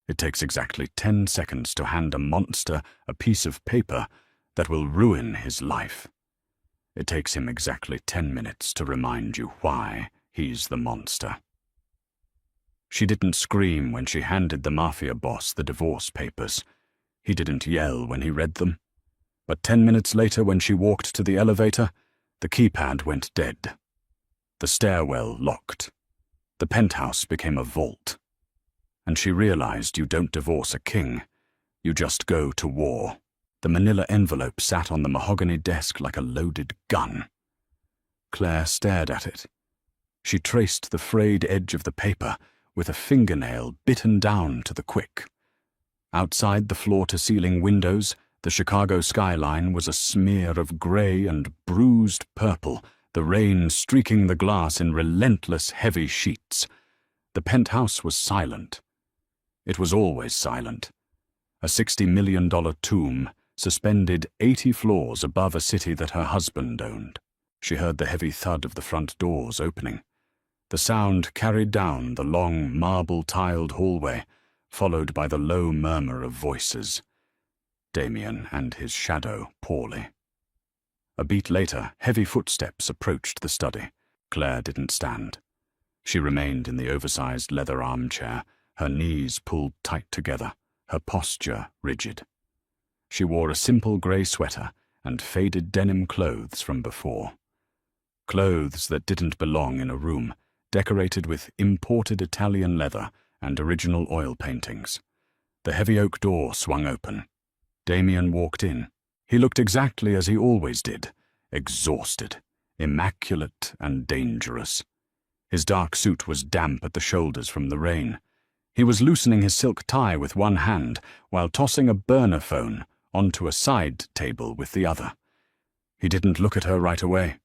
It takes exactly 10 seconds to hand a monster a piece of paper that will ruin his life. It takes him exactly 10 minutes to remind you why he's the monster. She didn't scream when she handed the Mafia boss the divorce papers. He didn't yell when he read them. But 10 minutes later, when she walked to the elevator, the keypad went dead. The stairwell locked. The penthouse became a vault. And she realized you don't divorce a king. You just go to war. The manila envelope sat on the mahogany desk like a loaded gun. Claire stared at it. She traced the frayed edge of the paper with a fingernail bitten down to the quick. Outside the floor-to-ceiling windows, the Chicago skyline was a smear of grey and bruised purple, the rain streaking the glass in relentless heavy sheets. The penthouse was silent. It was always silent. A $60 million tomb suspended 80 floors above a city that her husband owned. She heard the heavy thud of the front doors opening. The sound carried down the long, marble-tiled hallway, followed by the low murmur of voices. Damien and his shadow, Paulie. A beat later, heavy footsteps approached the study. Claire didn't stand. She remained in the oversized leather armchair, her knees pulled tight together, her posture rigid. She wore a simple grey sweater and faded denim clothes from before. Clothes that didn't belong in a room, decorated with imported Italian leather and original oil paintings. The heavy oak door swung open. Damien walked in. He looked exactly as he always did, exhausted, immaculate and dangerous. His dark suit was damp at the shoulders from the rain. He was loosening his silk tie with one hand while tossing a burner phone onto a side table with the other. He didn't look at her right away.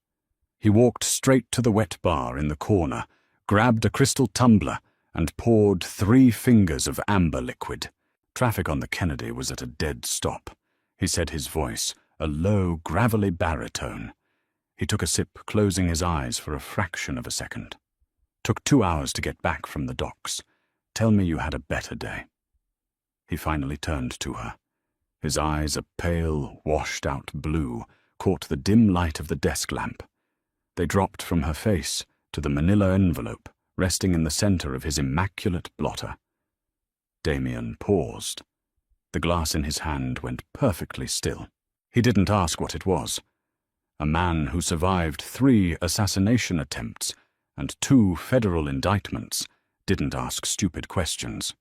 He walked straight to the wet bar in the corner, grabbed a crystal tumbler, and poured 3 fingers of amber liquid. Traffic on the Kennedy was at a dead stop. He said, his voice, a low, gravelly baritone. He took a sip, closing his eyes for a fraction of a second. Took 2 hours to get back from the docks. Tell me you had a better day. He finally turned to her. His eyes, a pale, washed-out blue, caught the dim light of the desk lamp. They dropped from her face to the manila envelope resting in the center of his immaculate blotter. Damien paused. The glass in his hand went perfectly still. He didn't ask what it was. A man who survived 3 assassination attempts and 2 federal indictments didn't ask stupid questions.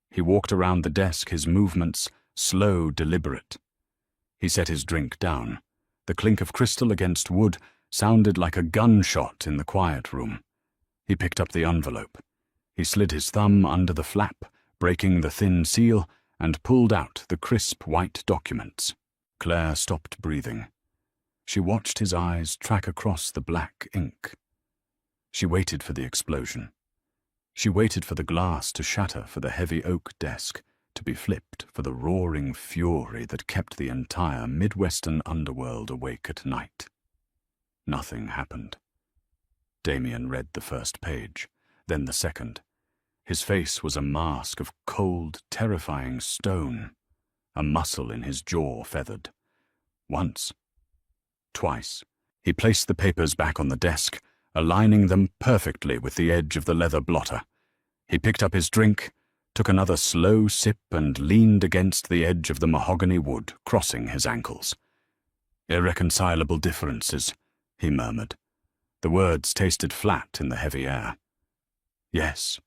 He walked around the desk, his movements slow, deliberate. He set his drink down. The clink of crystal against wood sounded like a gunshot in the quiet room. He picked up the envelope. He slid his thumb under the flap, breaking the thin seal, and pulled out the crisp white documents. Claire stopped breathing. She watched his eyes track across the black ink. She waited for the explosion. She waited for the glass to shatter, for the heavy oak desk to be flipped, for the roaring fury that kept the entire Midwestern underworld awake at night. Nothing happened. Damien read the first page, then the second. His face was a mask of cold, terrifying stone. A muscle in his jaw feathered. Once. Twice. He placed the papers back on the desk, aligning them perfectly with the edge of the leather blotter. He picked up his drink, took another slow sip, and leaned against the edge of the mahogany wood, crossing his ankles. "Irreconcilable differences," he murmured. The words tasted flat in the heavy air. "Yes,"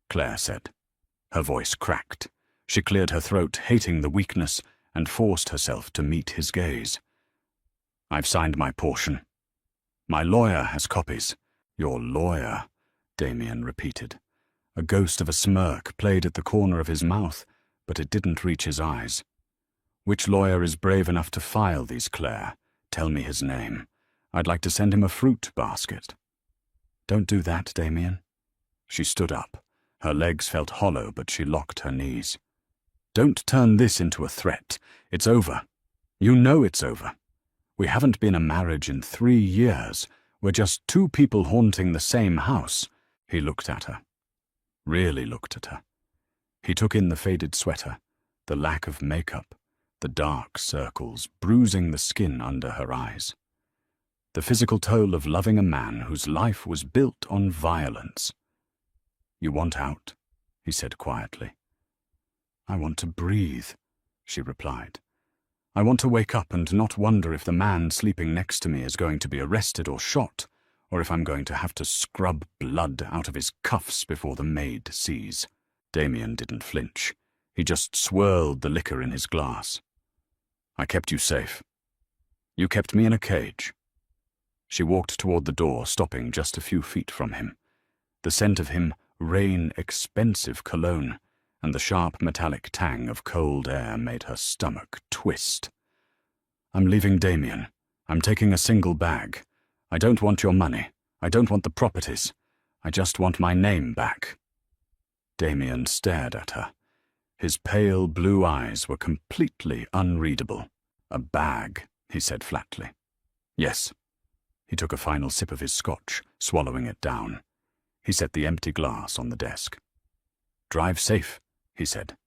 Claire said. Her voice cracked. She cleared her throat, hating the weakness, and forced herself to meet his gaze. "I've signed my portion. My lawyer has copies." "Your lawyer," Damien repeated. A ghost of a smirk played at the corner of his mouth, but it didn't reach his eyes. "Which lawyer is brave enough to file these, Claire? Tell me his name. I'd like to send him a fruit basket." "Don't do that, Damien." She stood up. Her legs felt hollow, but she locked her knees. "Don't turn this into a threat. It's over. You know it's over. We haven't been a marriage in 3 years. We're just 2 people haunting the same house." He looked at her. Really looked at her. He took in the faded sweater, the lack of makeup, the dark circles bruising the skin under her eyes. The physical toll of loving a man whose life was built on violence. "You want out?" he said quietly. "I want to breathe," she replied. "I want to wake up and not wonder if the man sleeping next to me is going to be arrested or shot, or if I'm going to have to scrub blood out of his cuffs before the maid sees." Damien didn't flinch. He just swirled the liquor in his glass. "I kept you safe. You kept me in a cage." She walked toward the door, stopping just a few feet from him. The scent of him rain-expensive cologne, and the sharp metallic tang of cold air made her stomach twist. "I'm leaving Damien. I'm taking a single bag. I don't want your money. I don't want the properties. I just want my name back." Damien stared at her. His pale blue eyes were completely unreadable. "A bag," he said flatly. "Yes." He took a final sip of his scotch, swallowing it down. He set the empty glass on the desk. "Drive safe," he said.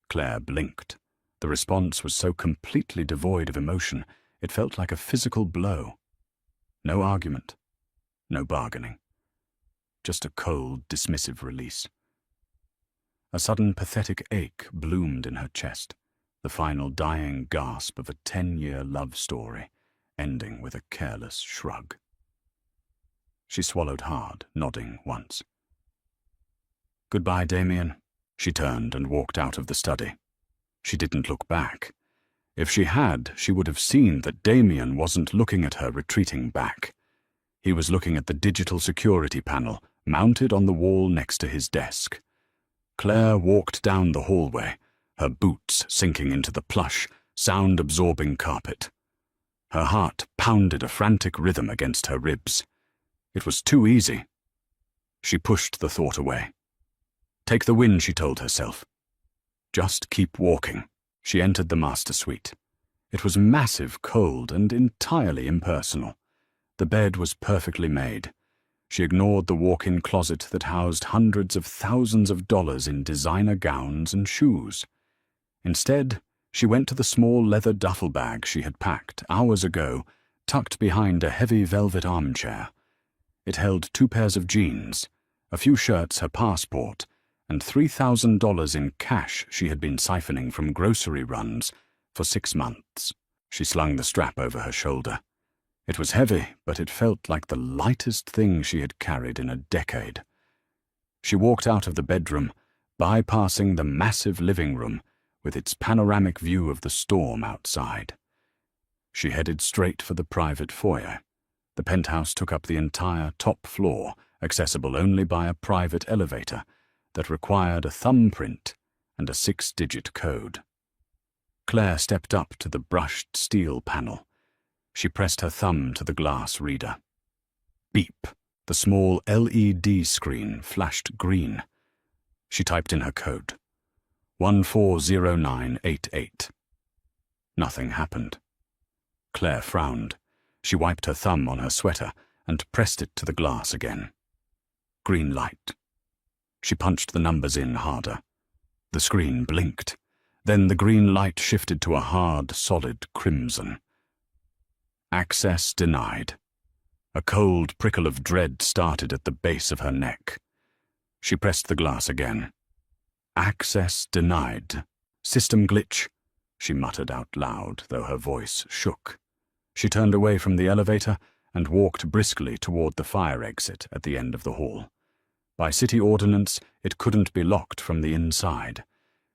Claire blinked. The response was so completely devoid of emotion, it felt like a physical blow. No argument, no bargaining. Just a cold, dismissive release. A sudden pathetic ache bloomed in her chest, the final dying gasp of a 10-year love story, ending with a careless shrug. She swallowed hard, nodding once. "Goodbye, Damien." She turned and walked out of the study. She didn't look back. If she had, she would have seen that Damien wasn't looking at her retreating back. He was looking at the digital security panel mounted on the wall next to his desk. Claire walked down the hallway, her boots sinking into the plush, sound-absorbing carpet. Her heart pounded a frantic rhythm against her ribs. It was too easy. She pushed the thought away. Take the win, she told herself. Just keep walking. She entered the master suite. It was massive, cold, and entirely impersonal. The bed was perfectly made. She ignored the walk-in closet that housed hundreds of thousands of dollars in designer gowns and shoes. Instead, she went to the small leather duffel bag she had packed hours ago, tucked behind a heavy velvet armchair. It held 2 pairs of jeans, a few shirts, her passport, and $3,000 in cash she had been siphoning from grocery runs for 6 months. She slung the strap over her shoulder. It was heavy, but it felt like the lightest thing she had carried in a decade. She walked out of the bedroom, bypassing the massive living room with its panoramic view of the storm outside. She headed straight for the private foyer. The penthouse took up the entire top floor, accessible only by a private elevator that required a thumbprint and a 6-digit code. Claire stepped up to the brushed steel panel. She pressed her thumb to the glass reader. Beep. The small LED screen flashed green. She typed in her code. 140988. Nothing happened. Claire frowned. She wiped her thumb on her sweater and pressed it to the glass again. Green light. She punched the numbers in harder. The screen blinked. Then the green light shifted to a hard, solid crimson. Access denied. A cold prickle of dread started at the base of her neck. She pressed the glass again. Access denied. System glitch, she muttered out loud, though her voice shook. She turned away from the elevator and walked briskly toward the fire exit at the end of the hall. By city ordinance, it couldn't be locked from the inside.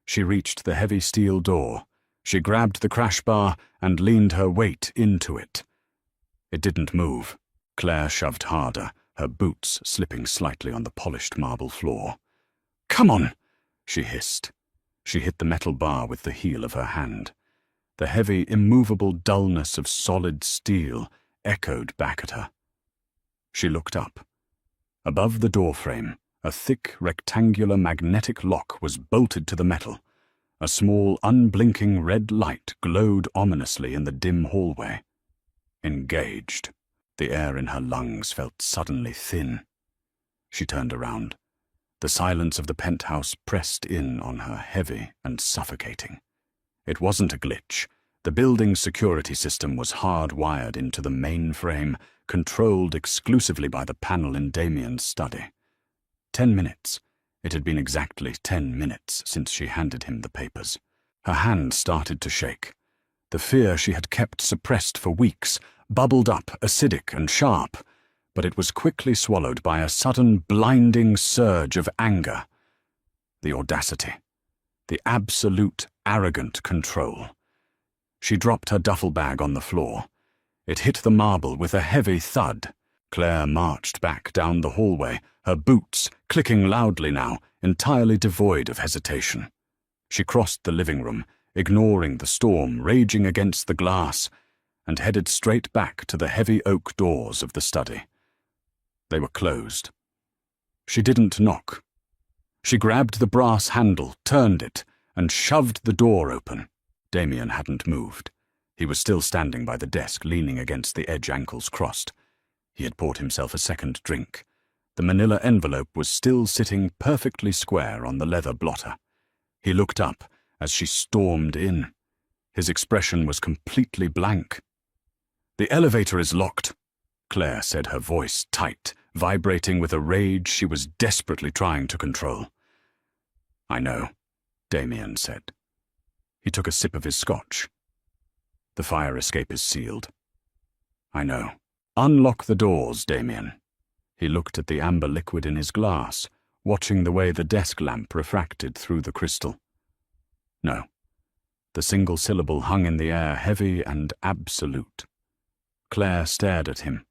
She reached the heavy steel door. She grabbed the crash bar and leaned her weight into it. It didn't move. Claire shoved harder, her boots slipping slightly on the polished marble floor. "Come on!" she hissed. She hit the metal bar with the heel of her hand. The heavy, immovable dullness of solid steel echoed back at her. She looked up. Above the doorframe, a thick, rectangular magnetic lock was bolted to the metal. A small, unblinking red light glowed ominously in the dim hallway. Engaged. The air in her lungs felt suddenly thin. She turned around. The silence of the penthouse pressed in on her, heavy and suffocating. It wasn't a glitch. The building's security system was hardwired into the mainframe, controlled exclusively by the panel in Damien's study. 10 minutes. It had been exactly 10 minutes since she handed him the papers. Her hand started to shake. The fear she had kept suppressed for weeks bubbled up, acidic and sharp, but it was quickly swallowed by a sudden, blinding surge of anger. The audacity. The absolute, arrogant control. She dropped her duffel bag on the floor. It hit the marble with a heavy thud. Claire marched back down the hallway, her boots clicking loudly now, entirely devoid of hesitation. She crossed the living room, ignoring the storm raging against the glass, and headed straight back to the heavy oak doors of the study. They were closed. She didn't knock. She grabbed the brass handle, turned it, and shoved the door open. Damien hadn't moved. He was still standing by the desk, leaning against the edge, ankles crossed. He had poured himself a second drink. The manila envelope was still sitting perfectly square on the leather blotter. He looked up as she stormed in. His expression was completely blank. "The elevator is locked," Claire said, her voice tight, vibrating with a rage she was desperately trying to control. "I know," Damien said. He took a sip of his scotch. "The fire escape is sealed." "I know. Unlock the doors, Damien." He looked at the amber liquid in his glass, watching the way the desk lamp refracted through the crystal. "No." The single syllable hung in the air, heavy and absolute. Claire stared at him.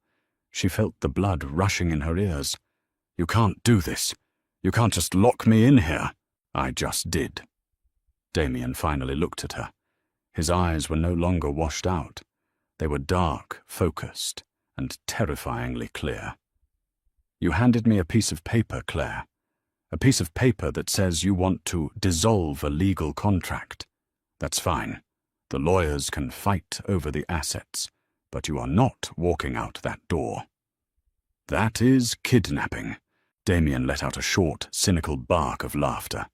She felt the blood rushing in her ears. "You can't do this. You can't just lock me in here." "I just did." Damien finally looked at her. His eyes were no longer washed out. They were dark, focused, and terrifyingly clear. "You handed me a piece of paper, Claire. A piece of paper that says you want to dissolve a legal contract. That's fine. The lawyers can fight over the assets, but you are not walking out that door." "That is kidnapping." Damien let out a short, cynical bark of laughter.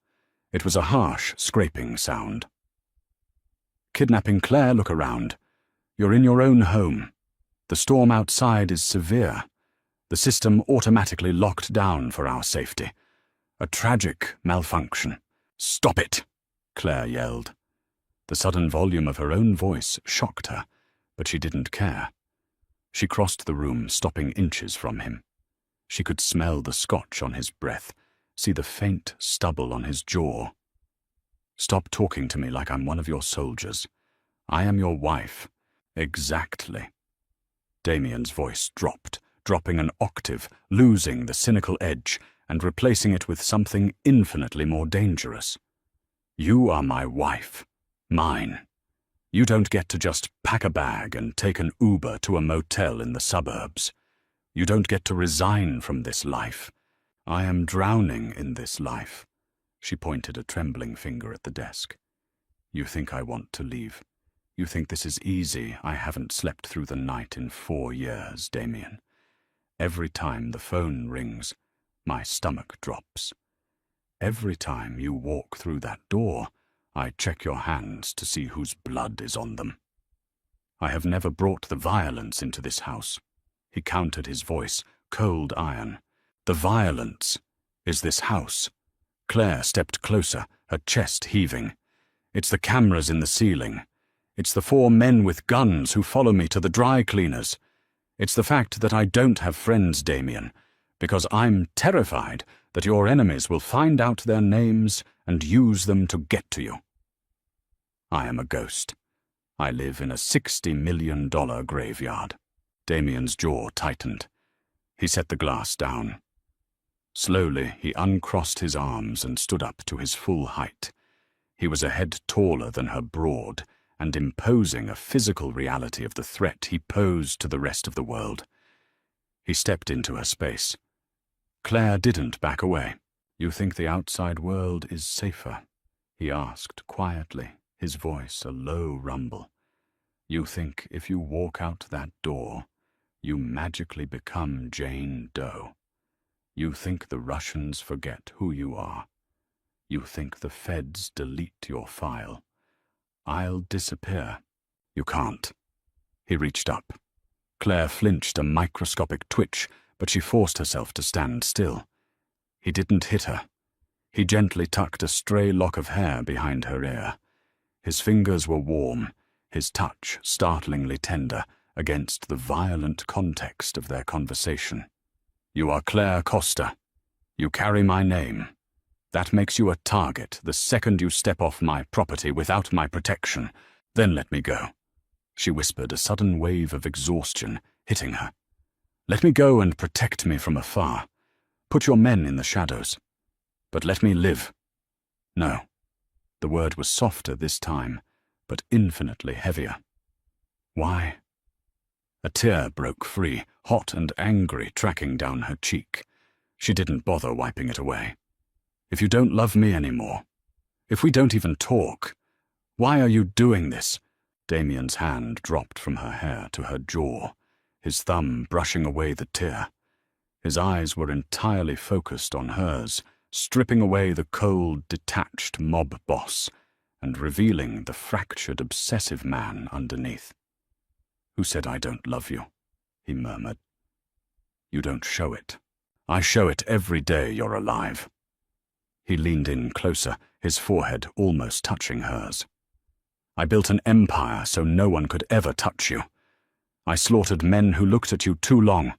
It was a harsh, scraping sound. "Kidnapping, Claire, look around. You're in your own home. The storm outside is severe. The system automatically locked down for our safety. A tragic malfunction." "Stop it!" Claire yelled. The sudden volume of her own voice shocked her, but she didn't care. She crossed the room, stopping inches from him. She could smell the scotch on his breath, see the faint stubble on his jaw. "Stop talking to me like I'm one of your soldiers. I am your wife." "Exactly." Damien's voice dropped, dropping an octave, losing the cynical edge, and replacing it with something infinitely more dangerous. "You are my wife. Mine. You don't get to just pack a bag and take an Uber to a motel in the suburbs. You don't get to resign from this life. I am drowning in this life." She pointed a trembling finger at the desk. "You think I want to leave? You think this is easy? I haven't slept through the night in 4 years, Damien. Every time the phone rings, my stomach drops. Every time you walk through that door, I check your hands to see whose blood is on them. I have never brought the violence into this house." He countered, his voice cold iron. "The violence is this house." Claire stepped closer, her chest heaving. "It's the cameras in the ceiling. It's the 4 men with guns who follow me to the dry cleaners. It's the fact that I don't have friends, Damien, because I'm terrified that your enemies will find out their names and use them to get to you. I am a ghost. I live in a $60 million graveyard." Damien's jaw tightened. He set the glass down. Slowly, he uncrossed his arms and stood up to his full height. He was a head taller than her broad, and imposing a physical reality of the threat he posed to the rest of the world. He stepped into her space. Claire didn't back away. "You think the outside world is safer?" he asked quietly, his voice a low rumble. "You think if you walk out that door, you magically become Jane Doe? You think the Russians forget who you are. You think the feds delete your file. I'll disappear. You can't. He reached up. Claire flinched a microscopic twitch, but she forced herself to stand still. He didn't hit her. He gently tucked a stray lock of hair behind her ear. His fingers were warm, his touch startlingly tender against the violent context of their conversation. You are Claire Costa. You carry my name. That makes you a target the second you step off my property without my protection. Then let me go. She whispered, a sudden wave of exhaustion hitting her. Let me go and protect me from afar. Put your men in the shadows. But let me live. No. The word was softer this time, but infinitely heavier. Why? A tear broke free, hot and angry, tracking down her cheek. She didn't bother wiping it away. If you don't love me anymore, if we don't even talk, why are you doing this? Damien's hand dropped from her hair to her jaw, his thumb brushing away the tear. His eyes were entirely focused on hers, stripping away the cold, detached mob boss and revealing the fractured, obsessive man underneath. Who said I don't love you? He murmured. You don't show it. I show it every day you're alive. He leaned in closer, his forehead almost touching hers. I built an empire so no one could ever touch you. I slaughtered men who looked at you too long.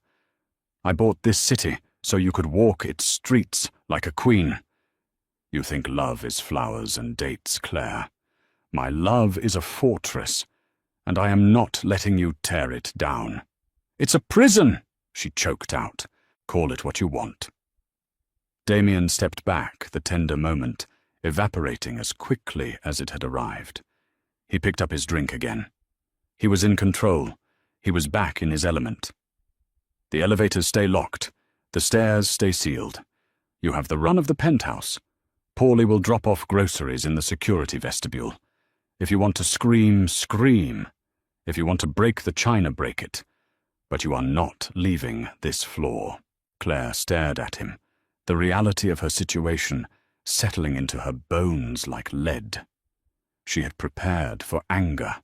I bought this city so you could walk its streets like a queen. You think love is flowers and dates, Claire. My love is a fortress, and I am not letting you tear it down. It's a prison, she choked out. Call it what you want. Damien stepped back, the tender moment evaporating as quickly as it had arrived. He picked up his drink again. He was in control. He was back in his element. The elevators stay locked. The stairs stay sealed. You have the run of the penthouse. Paulie will drop off groceries in the security vestibule. If you want to scream, scream. If you want to break the china, break it. But you are not leaving this floor. Claire stared at him, the reality of her situation settling into her bones like lead. She had prepared for anger.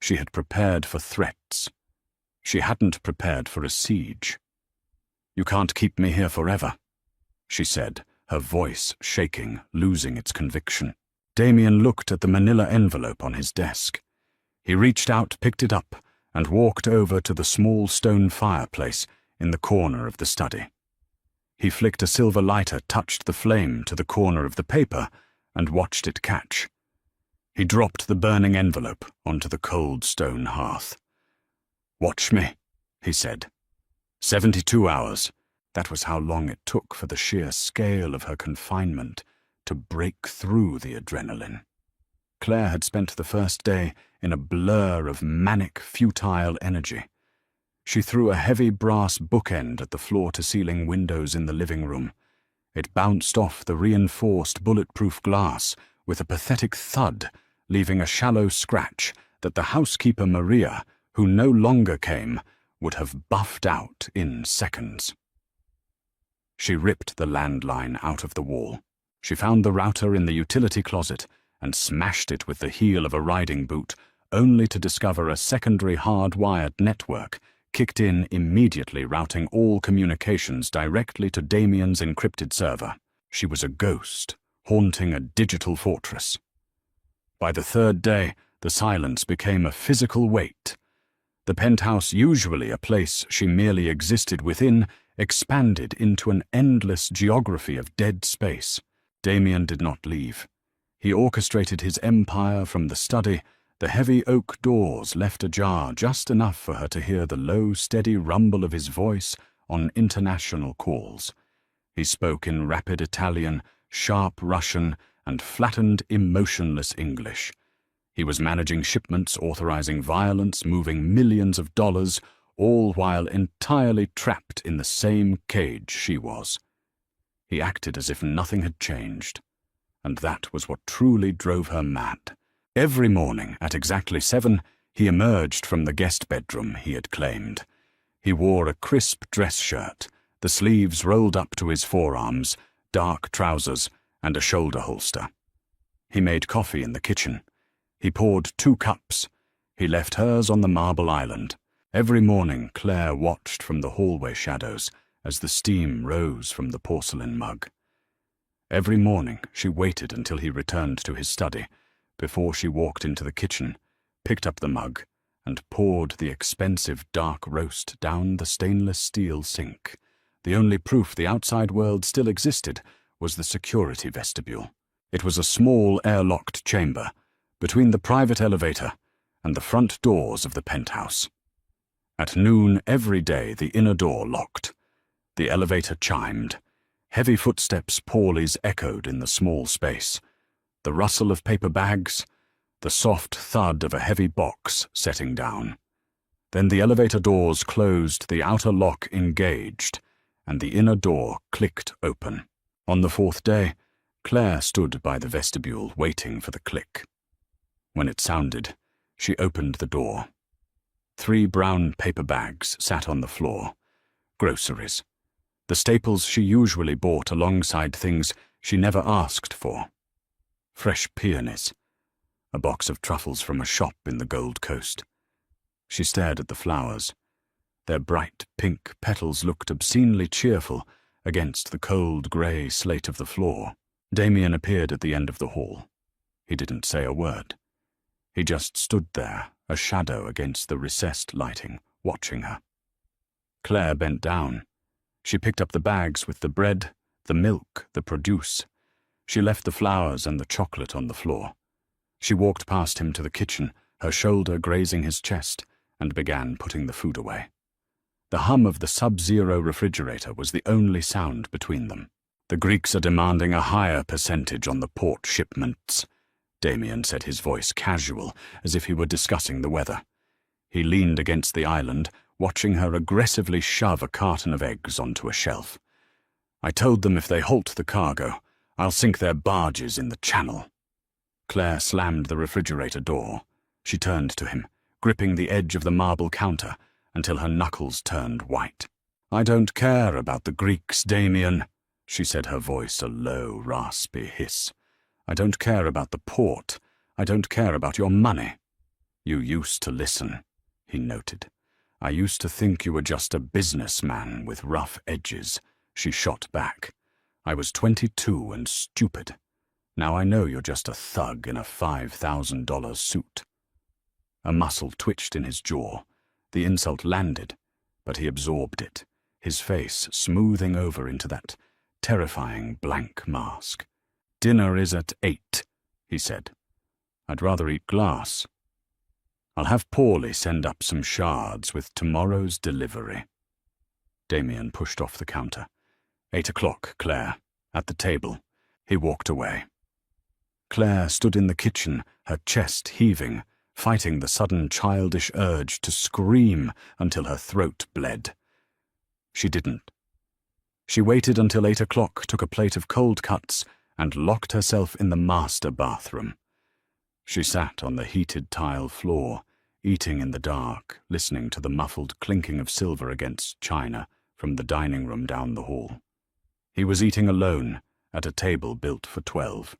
She had prepared for threats. She hadn't prepared for a siege. You can't keep me here forever, she said, her voice shaking, losing its conviction. Damien looked at the manila envelope on his desk. He reached out, picked it up, and walked over to the small stone fireplace in the corner of the study. He flicked a silver lighter, touched the flame to the corner of the paper, and watched it catch. He dropped the burning envelope onto the cold stone hearth. Watch me, he said. 72 hours. That was how long it took for the sheer scale of her confinement to break through the adrenaline. Claire had spent the first day in a blur of manic, futile energy. She threw a heavy brass bookend at the floor-to-ceiling windows in the living room. It bounced off the reinforced bulletproof glass with a pathetic thud, leaving a shallow scratch that the housekeeper Maria, who no longer came, would have buffed out in seconds. She ripped the landline out of the wall. She found the router in the utility closet and smashed it with the heel of a riding boot, only to discover a secondary hard-wired network kicked in immediately, routing all communications directly to Damien's encrypted server. She was a ghost, haunting a digital fortress. By the third day, the silence became a physical weight. The penthouse, usually a place she merely existed within, expanded into an endless geography of dead space. Damien did not leave. He orchestrated his empire from the study. The heavy oak doors left ajar just enough for her to hear the low, steady rumble of his voice on international calls. He spoke in rapid Italian, sharp Russian, and flattened, emotionless English. He was managing shipments, authorizing violence, moving millions of dollars, all while entirely trapped in the same cage she was. He acted as if nothing had changed, and that was what truly drove her mad. Every morning, at exactly 7, he emerged from the guest bedroom he had claimed. He wore a crisp dress shirt, the sleeves rolled up to his forearms, dark trousers, and a shoulder holster. He made coffee in the kitchen. He poured 2 cups. He left hers on the marble island. Every morning Claire watched from the hallway shadows as the steam rose from the porcelain mug. Every morning she waited until he returned to his study before she walked into the kitchen, picked up the mug, and poured the expensive dark roast down the stainless steel sink. The only proof the outside world still existed was the security vestibule. It was a small airlocked chamber between the private elevator and the front doors of the penthouse. At noon every day the inner door locked. The elevator chimed. Heavy footsteps Paulies echoed in the small space. The rustle of paper bags, the soft thud of a heavy box setting down. Then the elevator doors closed, the outer lock engaged, and the inner door clicked open. On the 4th day, Claire stood by the vestibule waiting for the click. When it sounded, she opened the door. 3 brown paper bags sat on the floor. Groceries. The staples she usually bought alongside things she never asked for. Fresh peonies. A box of truffles from a shop in the Gold Coast. She stared at the flowers. Their bright pink petals looked obscenely cheerful against the cold grey slate of the floor. Damien appeared at the end of the hall. He didn't say a word. He just stood there, a shadow against the recessed lighting, watching her. Claire bent down. She picked up the bags with the bread, the milk, the produce. She left the flowers and the chocolate on the floor. She walked past him to the kitchen, her shoulder grazing his chest, and began putting the food away. The hum of the sub-zero refrigerator was the only sound between them. The Greeks are demanding a higher percentage on the port shipments, Damien said, his voice casual, as if he were discussing the weather. He leaned against the island, watching her aggressively shove a carton of eggs onto a shelf. I told them if they halt the cargo, I'll sink their barges in the channel. Claire slammed the refrigerator door. She turned to him, gripping the edge of the marble counter until her knuckles turned white. I don't care about the Greeks, Damien, she said, her voice a low, raspy hiss. I don't care about the port. I don't care about your money. You used to listen, he noted. I used to think you were just a businessman with rough edges, she shot back. I was 22 and stupid. Now I know you're just a thug in a $5,000 suit. A muscle twitched in his jaw. The insult landed, but he absorbed it, his face smoothing over into that terrifying blank mask. Dinner is at 8, he said. I'd rather eat glass. I'll have Paulie send up some shards with tomorrow's delivery. Damien pushed off the counter. 8 o'clock, Claire. At the table. He walked away. Claire stood in the kitchen, her chest heaving, fighting the sudden childish urge to scream until her throat bled. She didn't. She waited until 8 o'clock, took a plate of cold cuts, and locked herself in the master bathroom. She sat on the heated tile floor, eating in the dark, listening to the muffled clinking of silver against china from the dining room down the hall. He was eating alone, at a table built for 12.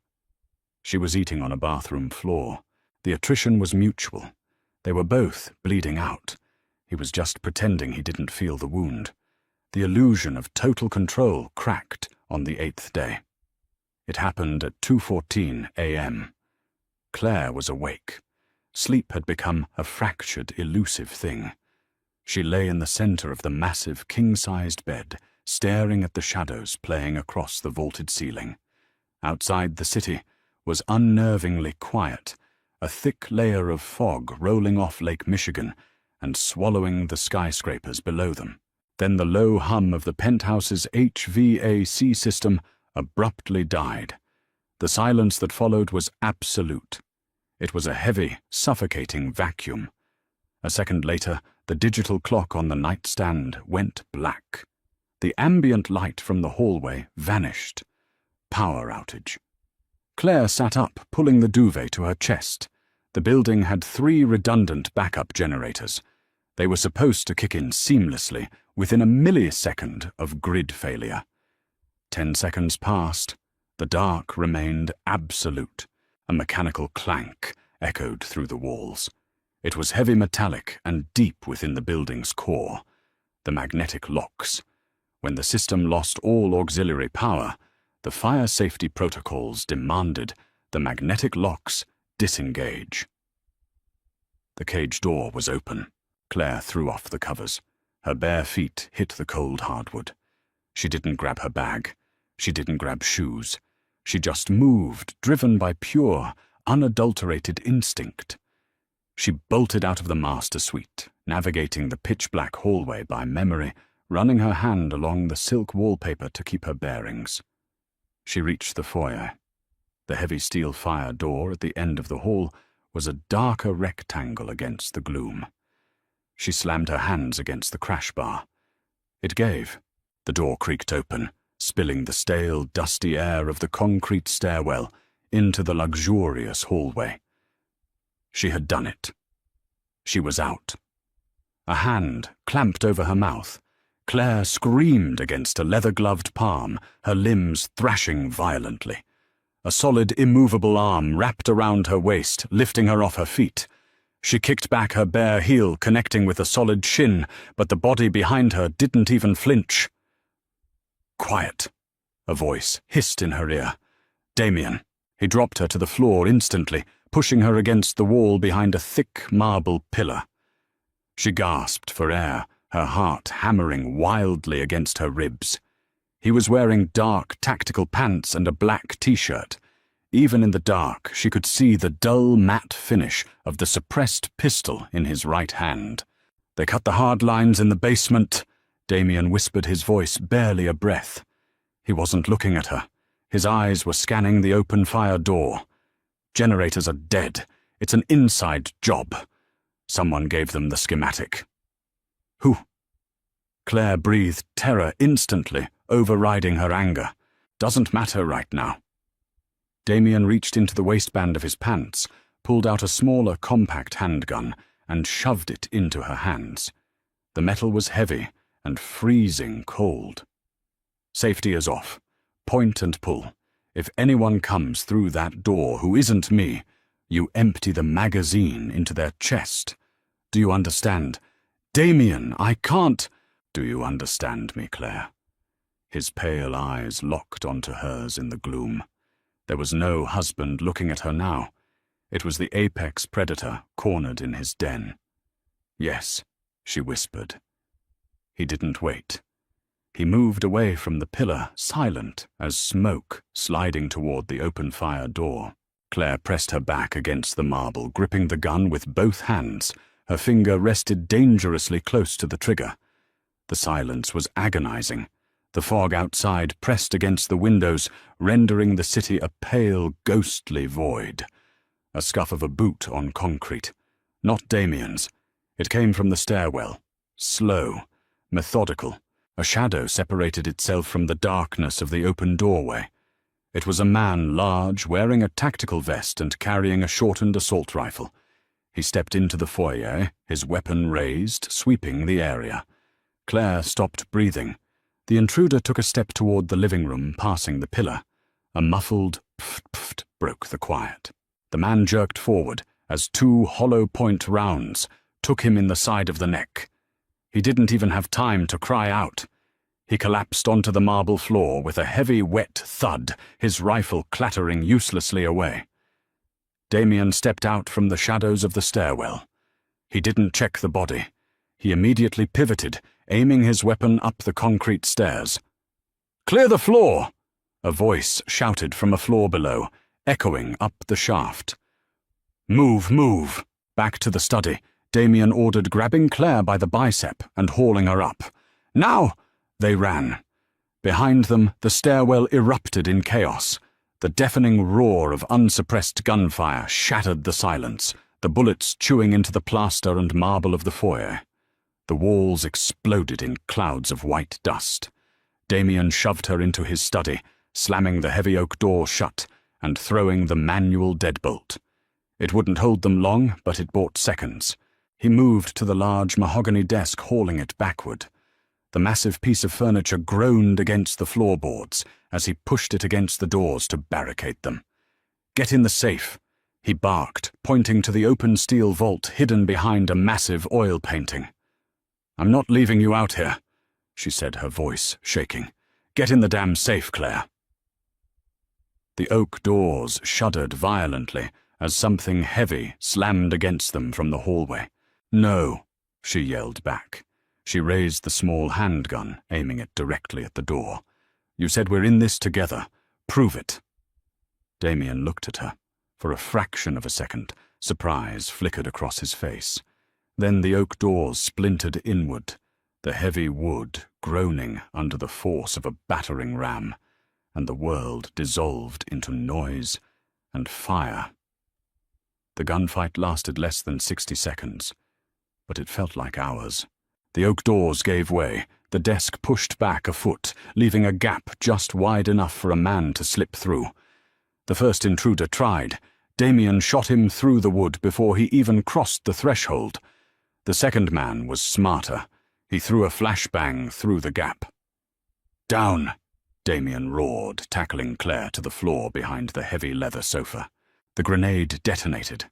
She was eating on a bathroom floor. The attrition was mutual. They were both bleeding out. He was just pretending he didn't feel the wound. The illusion of total control cracked on the 8th day. It happened at 2:14 a.m. Claire was awake. Sleep had become a fractured, elusive thing. She lay in the center of the massive, king-sized bed, staring at the shadows playing across the vaulted ceiling. Outside the city was unnervingly quiet, a thick layer of fog rolling off Lake Michigan and swallowing the skyscrapers below them. Then the low hum of the penthouse's HVAC system abruptly died. The silence that followed was absolute. It was a heavy, suffocating vacuum. A second later, the digital clock on the nightstand went black. The ambient light from the hallway vanished. Power outage. Claire sat up, pulling the duvet to her chest. The building had 3 redundant backup generators. They were supposed to kick in seamlessly within a millisecond of grid failure. 10 seconds passed. The dark remained absolute. A mechanical clank echoed through the walls. It was heavy metallic and deep within the building's core. The magnetic locks. When the system lost all auxiliary power, the fire safety protocols demanded the magnetic locks disengage. The cage door was open. Claire threw off the covers. Her bare feet hit the cold hardwood. She didn't grab her bag. She didn't grab shoes. She just moved, driven by pure, unadulterated instinct. She bolted out of the master suite, navigating the pitch-black hallway by memory, running her hand along the silk wallpaper to keep her bearings. She reached the foyer. The heavy steel fire door at the end of the hall was a darker rectangle against the gloom. She slammed her hands against the crash bar. It gave. The door creaked open, spilling the stale, dusty air of the concrete stairwell into the luxurious hallway. She had done it. She was out. A hand clamped over her mouth. Claire screamed against a leather-gloved palm, her limbs thrashing violently. A solid, immovable arm wrapped around her waist, lifting her off her feet. She kicked back her bare heel, connecting with a solid shin, but the body behind her didn't even flinch. "Quiet," a voice hissed in her ear. "Damien." He dropped her to the floor instantly, pushing her against the wall behind a thick marble pillar. She gasped for air, her heart hammering wildly against her ribs. He was wearing dark tactical pants and a black t-shirt. Even in the dark, she could see the dull matte finish of the suppressed pistol in his right hand. "They cut the hard lines in the basement," Damien whispered, his voice barely a breath. He wasn't looking at her. His eyes were scanning the open fire door. "Generators are dead. It's an inside job. Someone gave them the schematic." "Who?" Claire breathed terror instantly, overriding her anger. "Doesn't matter right now." Damien reached into the waistband of his pants, pulled out a smaller compact handgun, and shoved it into her hands. The metal was heavy and freezing cold. "Safety is off. Point and pull. If anyone comes through that door who isn't me, you empty the magazine into their chest. Do you understand?" "Damien, I can't." "Do you understand me, Claire?" His pale eyes locked onto hers in the gloom. There was no husband looking at her now. It was the apex predator cornered in his den. "Yes," she whispered. He didn't wait. He moved away from the pillar, silent as smoke, sliding toward the open fire door. Claire pressed her back against the marble, gripping the gun with both hands. Her finger rested dangerously close to the trigger. The silence was agonizing. The fog outside pressed against the windows, rendering the city a pale, ghostly void. A scuff of a boot on concrete. Not Damien's. It came from the stairwell. Slow, methodical. A shadow separated itself from the darkness of the open doorway. It was a man large, wearing a tactical vest and carrying a shortened assault rifle. He stepped into the foyer, his weapon raised, sweeping the area. Claire stopped breathing. The intruder took a step toward the living room, passing the pillar. A muffled pft-pft broke the quiet. The man jerked forward as 2 hollow-point rounds took him in the side of the neck. He didn't even have time to cry out. He collapsed onto the marble floor with a heavy, wet thud, his rifle clattering uselessly away. Damien stepped out from the shadows of the stairwell. He didn't check the body. He immediately pivoted, aiming his weapon up the concrete stairs. "Clear the floor!" a voice shouted from a floor below, echoing up the shaft. "Move, move!" Back to the study, Damien ordered, grabbing Claire by the bicep and hauling her up. "Now!" They ran. Behind them, the stairwell erupted in chaos. The deafening roar of unsuppressed gunfire shattered the silence, the bullets chewing into the plaster and marble of the foyer. The walls exploded in clouds of white dust. Damien shoved her into his study, slamming the heavy oak door shut and throwing the manual deadbolt. It wouldn't hold them long, but it bought seconds. He moved to the large mahogany desk, hauling it backward. The massive piece of furniture groaned against the floorboards as he pushed it against the doors to barricade them. "Get in the safe," he barked, pointing to the open steel vault hidden behind a massive oil painting. "I'm not leaving you out here," she said, her voice shaking. "Get in the damn safe, Claire." The oak doors shuddered violently as something heavy slammed against them from the hallway. "No," she yelled back. She raised the small handgun, aiming it directly at the door. "You said we're in this together. Prove it." Damien looked at her. For a fraction of a second, surprise flickered across his face. Then the oak doors splintered inward, the heavy wood groaning under the force of a battering ram, and the world dissolved into noise and fire. The gunfight lasted less than 60 seconds, but it felt like hours. The oak doors gave way. The desk pushed back a foot, leaving a gap just wide enough for a man to slip through. The first intruder tried. Damien shot him through the wood before he even crossed the threshold. The second man was smarter. He threw a flashbang through the gap. "Down!" Damien roared, tackling Claire to the floor behind the heavy leather sofa. The grenade detonated.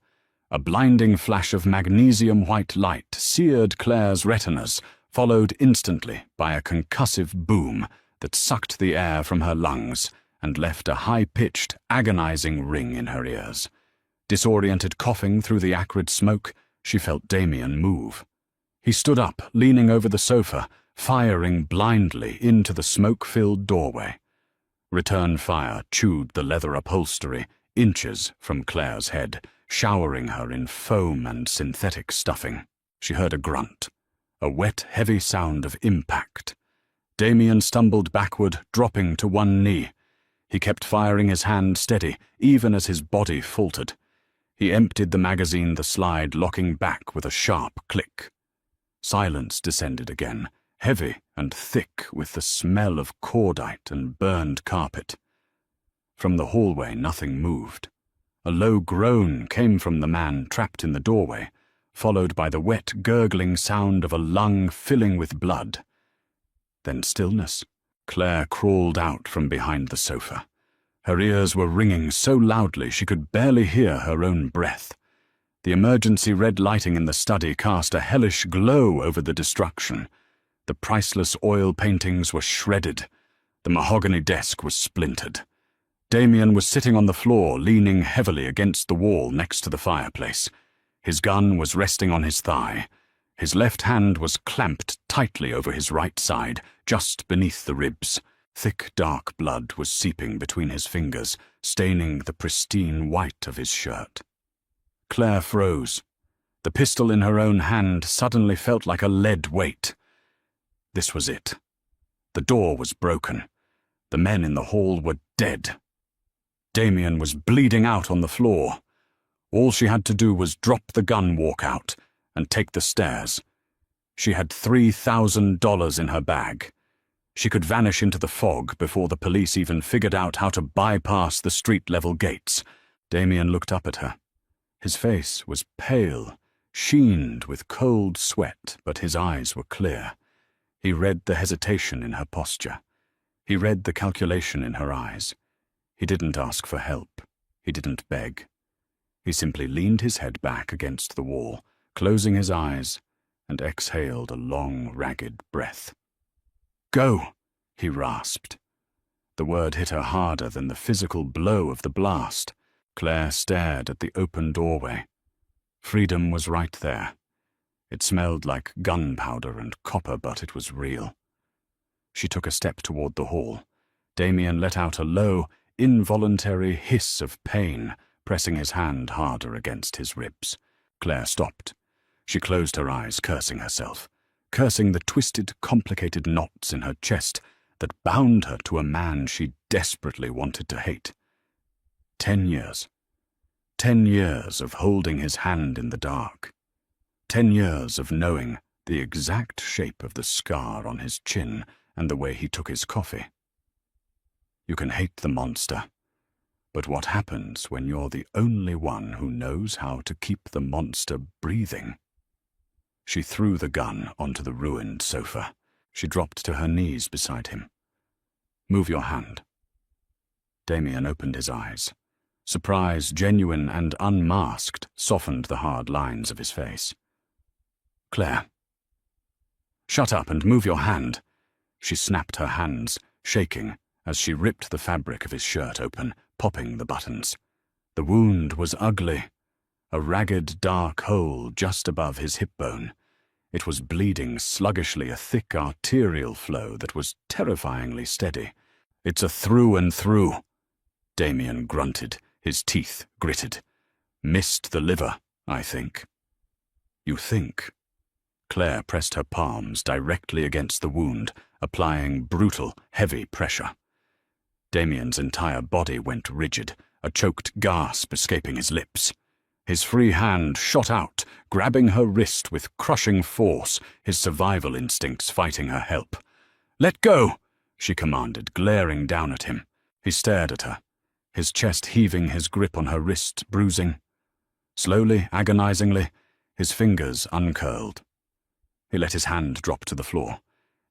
A blinding flash of magnesium-white light seared Claire's retinas, followed instantly by a concussive boom that sucked the air from her lungs and left a high-pitched, agonizing ring in her ears. Disoriented coughing through the acrid smoke, she felt Damien move. He stood up, leaning over the sofa, firing blindly into the smoke-filled doorway. Return fire chewed the leather upholstery inches from Claire's head, showering her in foam and synthetic stuffing. She heard a grunt, a wet, heavy sound of impact. Damien stumbled backward, dropping to one knee. He kept firing his hand steady, even as his body faltered. He emptied the magazine, the slide locking back with a sharp click. Silence descended again, heavy and thick with the smell of cordite and burned carpet. From the hallway, nothing moved. A low groan came from the man trapped in the doorway, followed by the wet, gurgling sound of a lung filling with blood. Then stillness. Claire crawled out from behind the sofa. Her ears were ringing so loudly she could barely hear her own breath. The emergency red lighting in the study cast a hellish glow over the destruction. The priceless oil paintings were shredded. The mahogany desk was splintered. Damien was sitting on the floor, leaning heavily against the wall next to the fireplace. His gun was resting on his thigh. His left hand was clamped tightly over his right side, just beneath the ribs. Thick, dark blood was seeping between his fingers, staining the pristine white of his shirt. Claire froze. The pistol in her own hand suddenly felt like a lead weight. This was it. The door was broken. The men in the hall were dead. Damien was bleeding out on the floor. All she had to do was drop the gun, walk out, and take the stairs. She had $3,000 in her bag. She could vanish into the fog before the police even figured out how to bypass the street-level gates. Damien looked up at her. His face was pale, sheened with cold sweat, but his eyes were clear. He read the hesitation in her posture. He read the calculation in her eyes. He didn't ask for help. He didn't beg. He simply leaned his head back against the wall, closing his eyes, and exhaled a long, ragged breath. "Go," he rasped. The word hit her harder than the physical blow of the blast. Claire stared at the open doorway. Freedom was right there. It smelled like gunpowder and copper, but it was real. She took a step toward the hall. Damien let out a low, involuntary hiss of pain, pressing his hand harder against his ribs. Claire stopped. She closed her eyes, cursing herself, cursing the twisted, complicated knots in her chest that bound her to a man she desperately wanted to hate. 10 years. 10 years of holding his hand in the dark. 10 years of knowing the exact shape of the scar on his chin and the way he took his coffee. You can hate the monster, but what happens when you're the only one who knows how to keep the monster breathing? She threw the gun onto the ruined sofa. She dropped to her knees beside him. "Move your hand." Damien opened his eyes. Surprise, genuine and unmasked, softened the hard lines of his face. "Claire." "Shut up and move your hand." She snapped her hands, shaking, as she ripped the fabric of his shirt open, popping the buttons. The wound was ugly. A ragged, dark hole just above his hip bone. It was bleeding sluggishly, a thick arterial flow that was terrifyingly steady. "It's a through and through," Damien grunted, his teeth gritted. "Missed the liver, I think." "You think?" Claire pressed her palms directly against the wound, applying brutal, heavy pressure. Damien's entire body went rigid, a choked gasp escaping his lips. His free hand shot out, grabbing her wrist with crushing force, his survival instincts fighting her help. "Let go!" she commanded, glaring down at him. He stared at her, his chest heaving, his grip on her wrist bruising. Slowly, agonizingly, his fingers uncurled. He let his hand drop to the floor.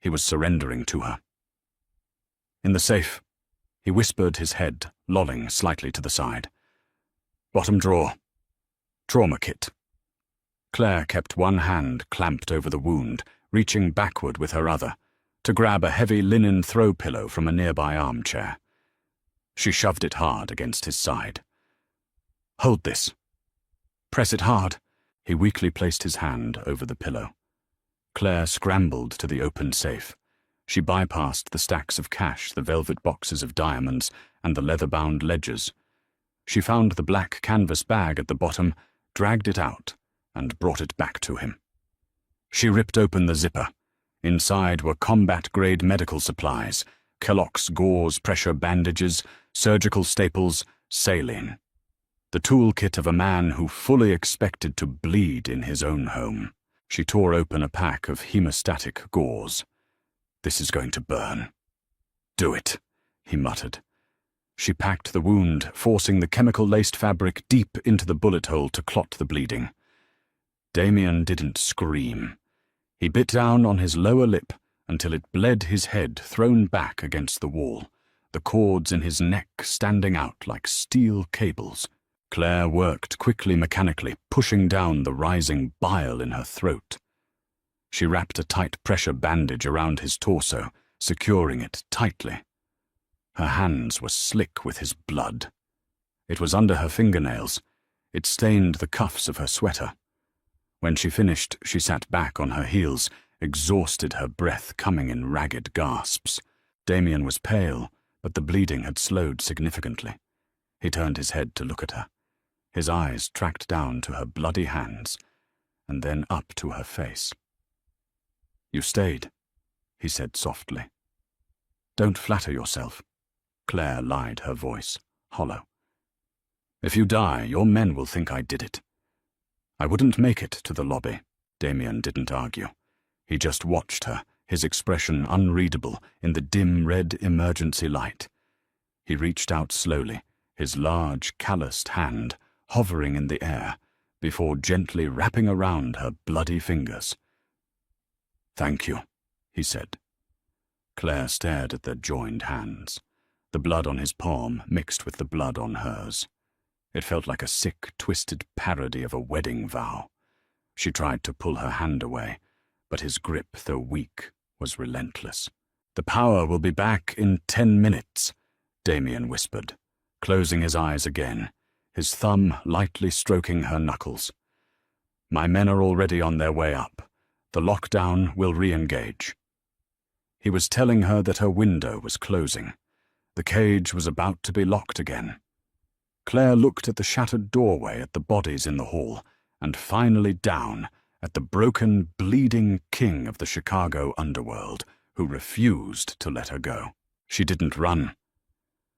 He was surrendering to her. "In the safe," he whispered, his head lolling slightly to the side. "Bottom drawer. Trauma kit." Claire kept one hand clamped over the wound, reaching backward with her other, to grab a heavy linen throw pillow from a nearby armchair. She shoved it hard against his side. "Hold this. Press it hard." He weakly placed his hand over the pillow. Claire scrambled to the open safe. She bypassed the stacks of cash, the velvet boxes of diamonds, and the leather-bound ledgers. She found the black canvas bag at the bottom, dragged it out, and brought it back to him. She ripped open the zipper. Inside were combat-grade medical supplies, Kellogg's gauze pressure bandages, surgical staples, saline. The toolkit of a man who fully expected to bleed in his own home. She tore open a pack of hemostatic gauze. "This is going to burn." "Do it," he muttered. She packed the wound, forcing the chemical-laced fabric deep into the bullet hole to clot the bleeding. Damien didn't scream. He bit down on his lower lip until it bled, his head thrown back against the wall, the cords in his neck standing out like steel cables. Claire worked quickly, mechanically, pushing down the rising bile in her throat. She wrapped a tight pressure bandage around his torso, securing it tightly. Her hands were slick with his blood. It was under her fingernails. It stained the cuffs of her sweater. When she finished, she sat back on her heels, exhausted, her breath coming in ragged gasps. Damien was pale, but the bleeding had slowed significantly. He turned his head to look at her. His eyes tracked down to her bloody hands, and then up to her face. "You stayed," he said softly. "Don't flatter yourself." Claire lied, her voice hollow. "If you die, your men will think I did it." "I wouldn't make it to the lobby." Damien didn't argue. He just watched her, his expression unreadable in the dim red emergency light. He reached out slowly, his large, calloused hand hovering in the air, before gently wrapping around her bloody fingers. "Thank you," he said. Claire stared at their joined hands. The blood on his palm mixed with the blood on hers. It felt like a sick, twisted parody of a wedding vow. She tried to pull her hand away, but his grip, though weak, was relentless. "The power will be back in 10 minutes, Damien whispered, closing his eyes again, his thumb lightly stroking her knuckles. "My men are already on their way up. The lockdown will re-engage." He was telling her that her window was closing. The cage was about to be locked again. Claire looked at the shattered doorway, at the bodies in the hall, and finally down at the broken, bleeding king of the Chicago underworld, who refused to let her go. She didn't run.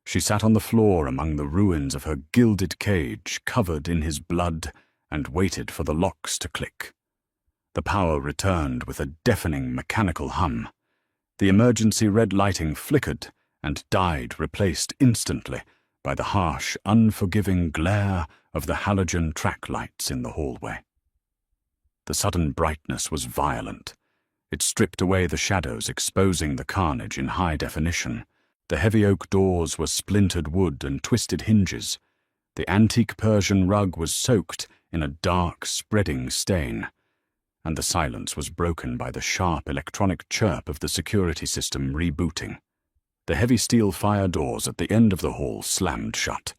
She sat on the floor among the ruins of her gilded cage, covered in his blood, and waited for the locks to click. The power returned with a deafening mechanical hum. The emergency red lighting flickered and died, replaced instantly by the harsh, unforgiving glare of the halogen track lights in the hallway. The sudden brightness was violent. It stripped away the shadows, exposing the carnage in high definition. The heavy oak doors were splintered wood and twisted hinges. The antique Persian rug was soaked in a dark, spreading stain, and the silence was broken by the sharp electronic chirp of the security system rebooting. The heavy steel fire doors at the end of the hall slammed shut.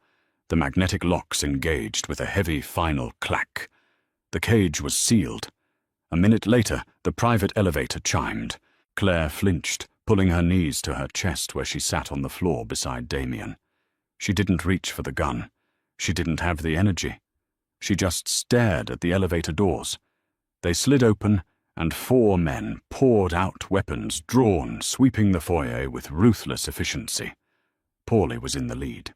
The magnetic locks engaged with a heavy final clack. The cage was sealed. A minute later, the private elevator chimed. Claire flinched, pulling her knees to her chest where she sat on the floor beside Damien. She didn't reach for the gun. She didn't have the energy. She just stared at the elevator doors. They slid open, and 4 men poured out, weapons drawn, sweeping the foyer with ruthless efficiency. Paulie was in the lead.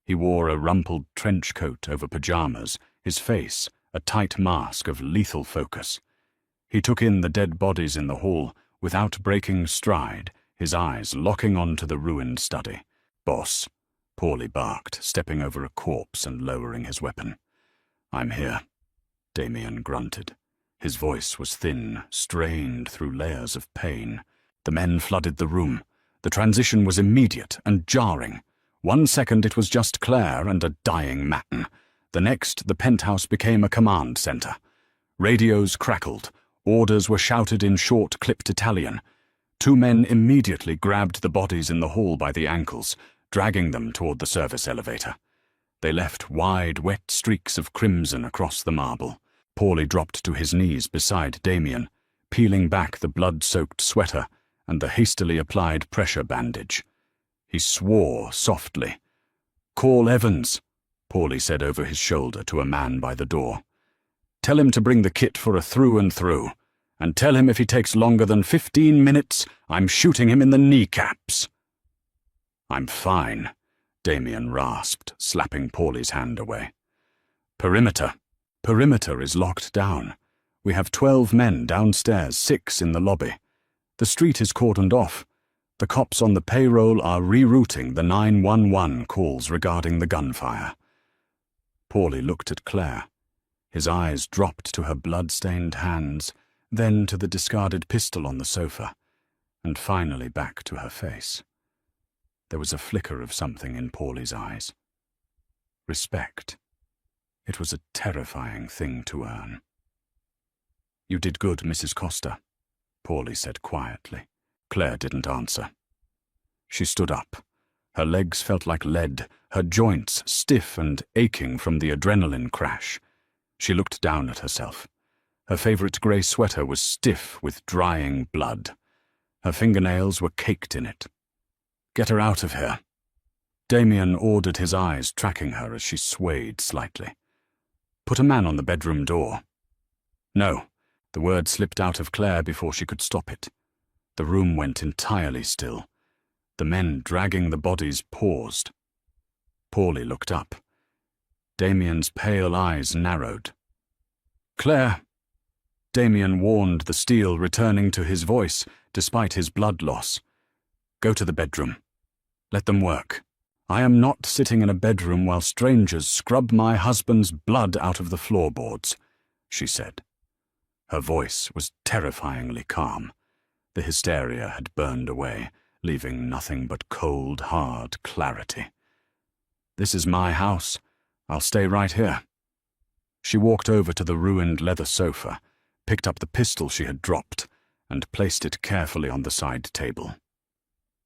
He wore a rumpled trench coat over pajamas, his face a tight mask of lethal focus. He took in the dead bodies in the hall without breaking stride, his eyes locking onto the ruined study. "Boss," Paulie barked, stepping over a corpse and lowering his weapon. "I'm here," Damien grunted. His voice was thin, strained through layers of pain. The men flooded the room. The transition was immediate and jarring. 1 second it was just Claire and a dying Matten. The next, the penthouse became a command center. Radios crackled. Orders were shouted in short, clipped Italian. 2 men immediately grabbed the bodies in the hall by the ankles, dragging them toward the service elevator. They left wide, wet streaks of crimson across the marble. Paulie dropped to his knees beside Damien, peeling back the blood-soaked sweater and the hastily applied pressure bandage. He swore softly. "Call Evans," Paulie said over his shoulder to a man by the door. "Tell him to bring the kit for a through-and-through, and tell him if he takes longer than 15 minutes, I'm shooting him in the kneecaps." "I'm fine," Damien rasped, slapping Paulie's hand away. Perimeter is locked down. We have 12 men downstairs, 6 in the lobby. The street is cordoned off. The cops on the payroll are rerouting the 911 calls regarding the gunfire." Paulie looked at Claire. His eyes dropped to her blood-stained hands, then to the discarded pistol on the sofa, and finally back to her face. There was a flicker of something in Paulie's eyes. Respect. It was a terrifying thing to earn. "You did good, Mrs. Costa," Paulie said quietly. Claire didn't answer. She stood up. Her legs felt like lead, her joints stiff and aching from the adrenaline crash. She looked down at herself. Her favorite grey sweater was stiff with drying blood. Her fingernails were caked in it. "Get her out of here." Damien ordered, his eyes tracking her as she swayed slightly. "Put a man on the bedroom door." "No." The word slipped out of Claire before she could stop it. The room went entirely still. The men dragging the bodies paused. Paulie looked up. Damien's pale eyes narrowed. "Claire!" Damien warned, the steel returning to his voice despite his blood loss. "Go to the bedroom. Let them work. I am not sitting in a bedroom while strangers scrub my husband's blood out of the floorboards," she said. Her voice was terrifyingly calm. The hysteria had burned away, leaving nothing but cold, hard clarity. "This is my house. I'll stay right here." She walked over to the ruined leather sofa, picked up the pistol she had dropped, and placed it carefully on the side table.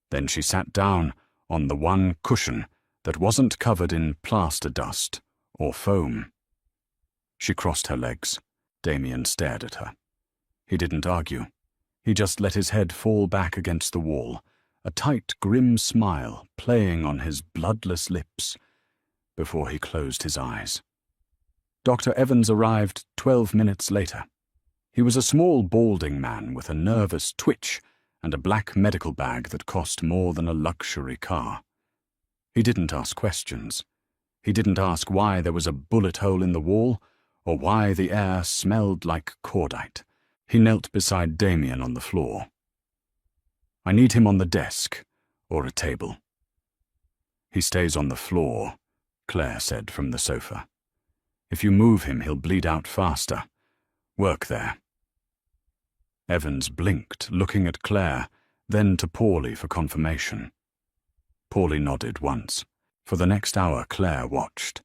Then she sat down on the one cushion that wasn't covered in plaster dust or foam. She crossed her legs. Damien stared at her. He didn't argue. He just let his head fall back against the wall, a tight, grim smile playing on his bloodless lips, before he closed his eyes. Dr. Evans arrived 12 minutes later. He was a small, balding man with a nervous twitch and a black medical bag that cost more than a luxury car. He didn't ask questions. He didn't ask why there was a bullet hole in the wall, or why the air smelled like cordite. He knelt beside Damien on the floor. "I need him on the desk, or a table." "He stays on the floor," Claire said from the sofa. "If you move him, he'll bleed out faster. Work there." Evans blinked, looking at Claire, then to Paulie for confirmation. Paulie nodded once. For the next hour, Claire watched.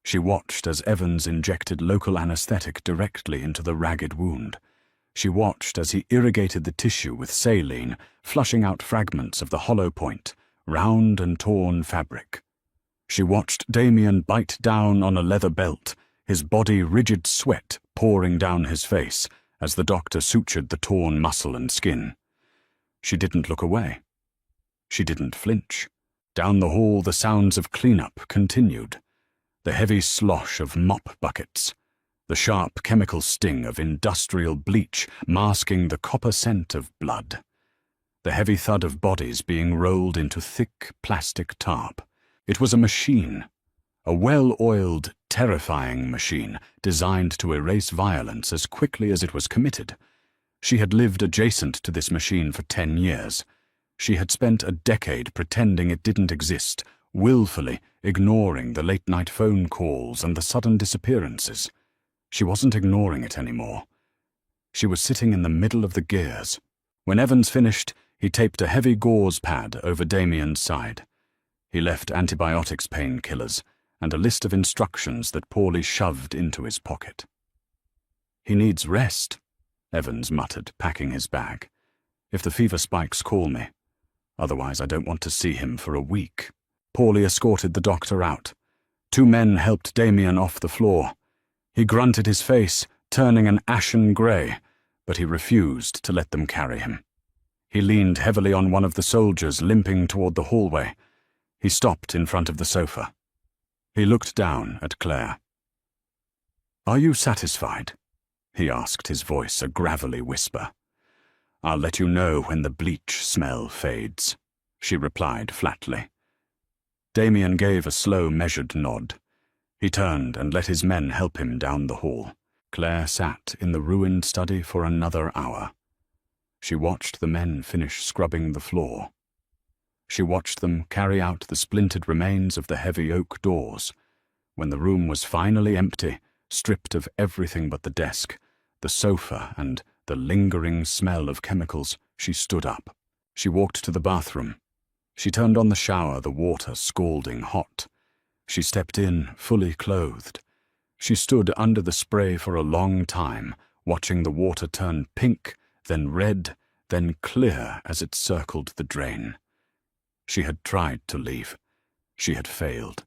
She watched as Evans injected local anesthetic directly into the ragged wound. She watched as he irrigated the tissue with saline, flushing out fragments of the hollow point, round and torn fabric. She watched Damien bite down on a leather belt, his body rigid sweat pouring down his face as the doctor sutured the torn muscle and skin. She didn't look away. She didn't flinch. Down the hall, the sounds of cleanup continued. The heavy slosh of mop buckets, the sharp chemical sting of industrial bleach masking the copper scent of blood, the heavy thud of bodies being rolled into thick plastic tarp. It was a machine, a well-oiled, terrifying machine designed to erase violence as quickly as it was committed. She had lived adjacent to this machine for 10 years. She had spent a decade pretending it didn't exist, willfully ignoring the late-night phone calls and the sudden disappearances. She wasn't ignoring it anymore. She was sitting in the middle of the gears. When Evans finished, he taped a heavy gauze pad over Damien's side. He left antibiotics, painkillers, and a list of instructions that Paulie shoved into his pocket. "He needs rest," Evans muttered, packing his bag. "If the fever spikes, call me. Otherwise, I don't want to see him for a week." Paulie escorted the doctor out. 2 men helped Damien off the floor. He grunted his face, turning an ashen grey, but he refused to let them carry him. He leaned heavily on one of the soldiers, limping toward the hallway. He stopped in front of the sofa. He looked down at Claire. "Are you satisfied?" he asked, his voice a gravelly whisper. "I'll let you know when the bleach smell fades," she replied flatly. Damien gave a slow, measured nod. He turned and let his men help him down the hall. Claire sat in the ruined study for another hour. She watched the men finish scrubbing the floor. She watched them carry out the splintered remains of the heavy oak doors. When the room was finally empty, stripped of everything but the desk, the sofa, and the lingering smell of chemicals, she stood up. She walked to the bathroom. She turned on the shower, the water scalding hot. She stepped in, fully clothed. She stood under the spray for a long time, watching the water turn pink, then red, then clear as it circled the drain. She had tried to leave. She had failed.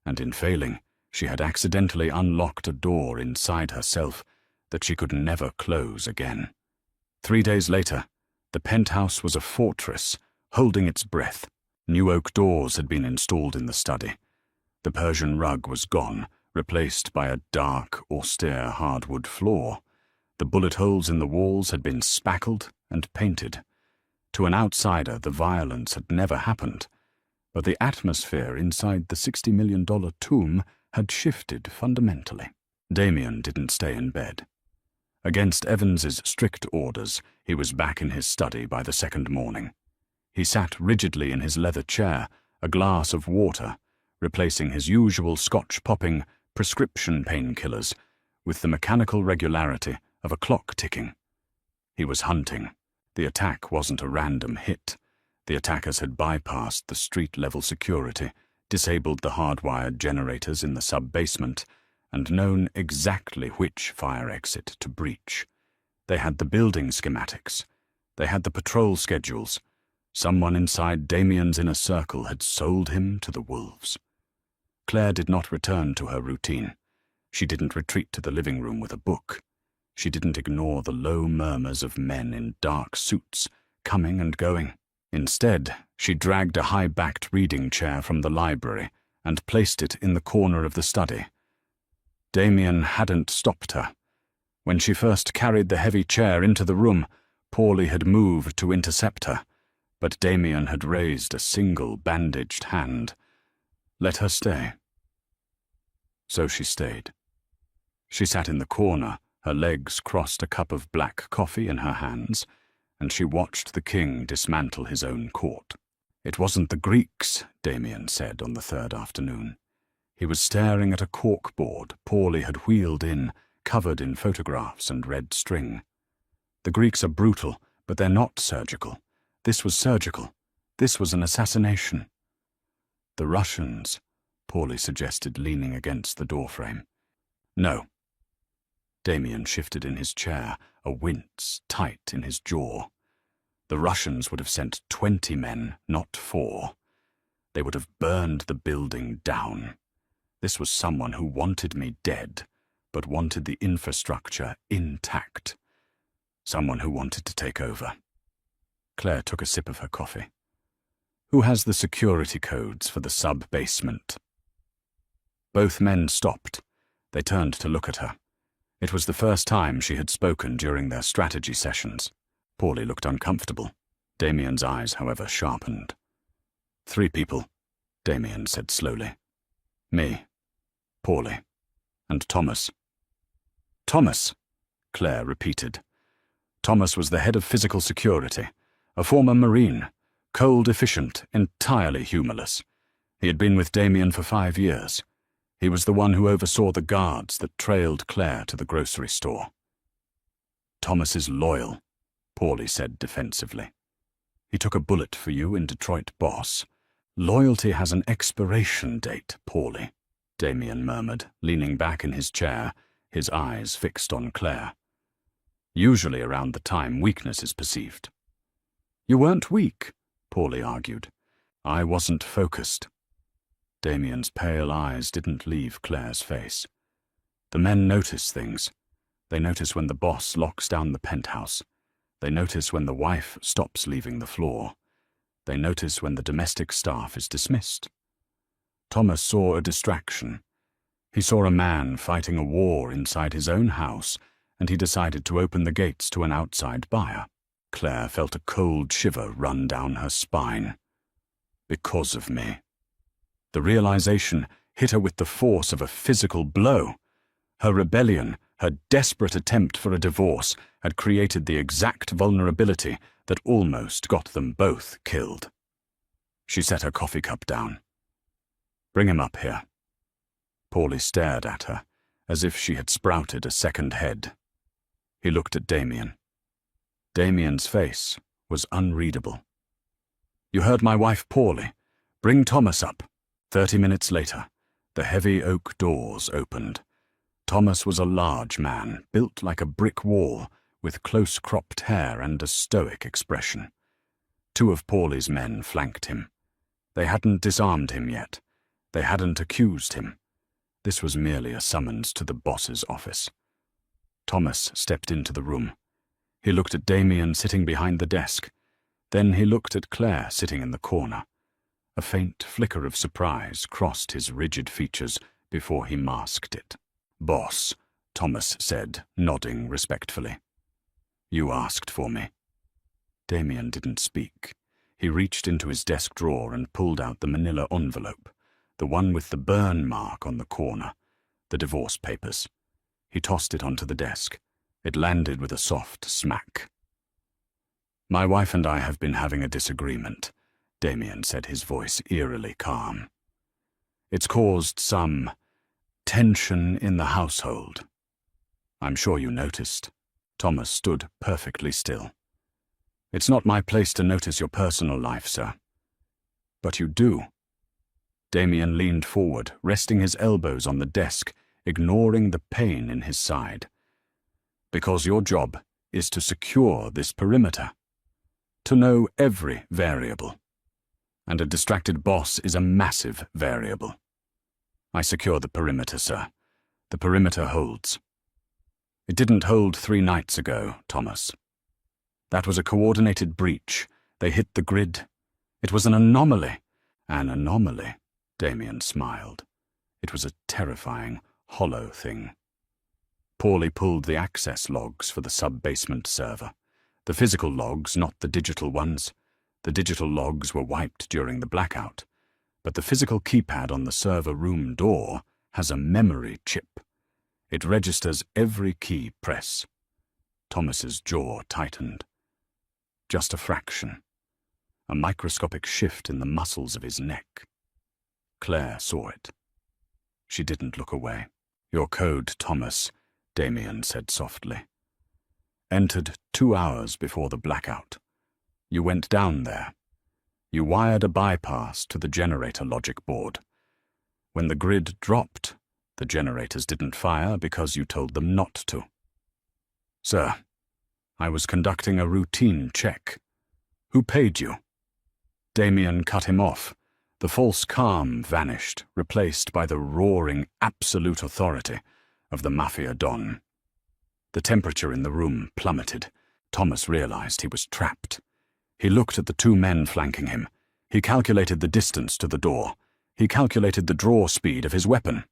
And in failing, she had accidentally unlocked a door inside herself that she could never close again. 3 days later, the penthouse was a fortress, holding its breath. New oak doors had been installed in the study. The Persian rug was gone, replaced by a dark, austere hardwood floor. The bullet holes in the walls had been spackled and painted. To an outsider, the violence had never happened, but the atmosphere inside the $60 million tomb had shifted fundamentally. Damien didn't stay in bed. Against Evans's strict orders, he was back in his study by the second morning. He sat rigidly in his leather chair, a glass of water, replacing his usual Scotch-popping prescription painkillers with the mechanical regularity of a clock ticking. He was hunting. The attack wasn't a random hit. The attackers had bypassed the street-level security, disabled the hardwired generators in the sub-basement, and known exactly which fire exit to breach. They had the building schematics. They had the patrol schedules. Someone inside Damien's inner circle had sold him to the wolves. Claire did not return to her routine. She didn't retreat to the living room with a book. She didn't ignore the low murmurs of men in dark suits, coming and going. Instead, she dragged a high-backed reading chair from the library and placed it in the corner of the study. Damien hadn't stopped her. When she first carried the heavy chair into the room, Paulie had moved to intercept her, but Damien had raised a single bandaged hand. Let her stay. So she stayed. She sat in the corner, her legs crossed, a cup of black coffee in her hands, and she watched the king dismantle his own court. It wasn't the Greeks, Damien said on the third afternoon. He was staring at a corkboard Paulie had wheeled in, covered in photographs and red string. The Greeks are brutal, but they're not surgical. This was surgical. This was an assassination. The Russians, Paulie suggested, leaning against the doorframe. No. Damien shifted in his chair, a wince tight in his jaw. The Russians would have sent 20 men, not 4. They would have burned the building down. This was someone who wanted me dead, but wanted the infrastructure intact. Someone who wanted to take over. Claire took a sip of her coffee. Who has the security codes for the sub-basement? Both men stopped. They turned to look at her. It was the first time she had spoken during their strategy sessions. Paulie looked uncomfortable. Damien's eyes, however, sharpened. 3 people, Damien said slowly. Me, Paulie, and Thomas. Thomas, Claire repeated. Thomas was the head of physical security, a former Marine, cold, efficient, entirely humorless. He had been with Damien for 5 years. He was the one who oversaw the guards that trailed Claire to the grocery store. Thomas is loyal, Paulie said defensively. He took a bullet for you in Detroit, boss. Loyalty has an expiration date, Paulie, Damien murmured, leaning back in his chair, his eyes fixed on Claire. Usually around the time weakness is perceived. You weren't weak, Paulie argued. I wasn't focused. Damien's pale eyes didn't leave Claire's face. The men notice things. They notice when the boss locks down the penthouse. They notice when the wife stops leaving the floor. They notice when the domestic staff is dismissed. Thomas saw a distraction. He saw a man fighting a war inside his own house, and he decided to open the gates to an outside buyer. Claire felt a cold shiver run down her spine. Because of me. The realization hit her with the force of a physical blow. Her rebellion, her desperate attempt for a divorce, had created the exact vulnerability that almost got them both killed. She set her coffee cup down. Bring him up here. Paulie stared at her, as if she had sprouted a second head. He looked at Damien. Damien's face was unreadable. You heard my wife, Paulie. Bring Thomas up. 30 minutes later, the heavy oak doors opened. Thomas was a large man, built like a brick wall, with close-cropped hair and a stoic expression. 2 of Paulie's men flanked him. They hadn't disarmed him yet. They hadn't accused him. This was merely a summons to the boss's office. Thomas stepped into the room. He looked at Damien sitting behind the desk. Then he looked at Claire sitting in the corner. A faint flicker of surprise crossed his rigid features before he masked it. Boss, Thomas said, nodding respectfully. You asked for me. Damien didn't speak. He reached into his desk drawer and pulled out the manila envelope, the one with the burn mark on the corner, the divorce papers. He tossed it onto the desk. It landed with a soft smack. My wife and I have been having a disagreement, Damien said, his voice eerily calm. It's caused some tension in the household. I'm sure you noticed. Thomas stood perfectly still. It's not my place to notice your personal life, sir. But you do. Damien leaned forward, resting his elbows on the desk, ignoring the pain in his side. Because your job is to secure this perimeter. To know every variable. And a distracted boss is a massive variable. I secure the perimeter, sir. The perimeter holds. It didn't hold 3 nights ago, Thomas. That was a coordinated breach. They hit the grid. It was an anomaly. An anomaly, Damien smiled. It was a terrifying, hollow thing. Paulie pulled the access logs for the sub-basement server. The physical logs, not the digital ones. The digital logs were wiped during the blackout. But the physical keypad on the server room door has a memory chip. It registers every key press. Thomas's jaw tightened. Just a fraction. A microscopic shift in the muscles of his neck. Claire saw it. She didn't look away. Your code, Thomas, Damien said softly. entered 2 hours before the blackout. You went down there. You wired a bypass to the generator logic board. When the grid dropped, the generators didn't fire because you told them not to. Sir, I was conducting a routine check. Who paid you? Damien cut him off. The false calm vanished, replaced by the roaring absolute authority of the Mafia Don. The temperature in the room plummeted. Thomas realized he was trapped. He looked at the 2 men flanking him. He calculated the distance to the door. He calculated the draw speed of his weapon.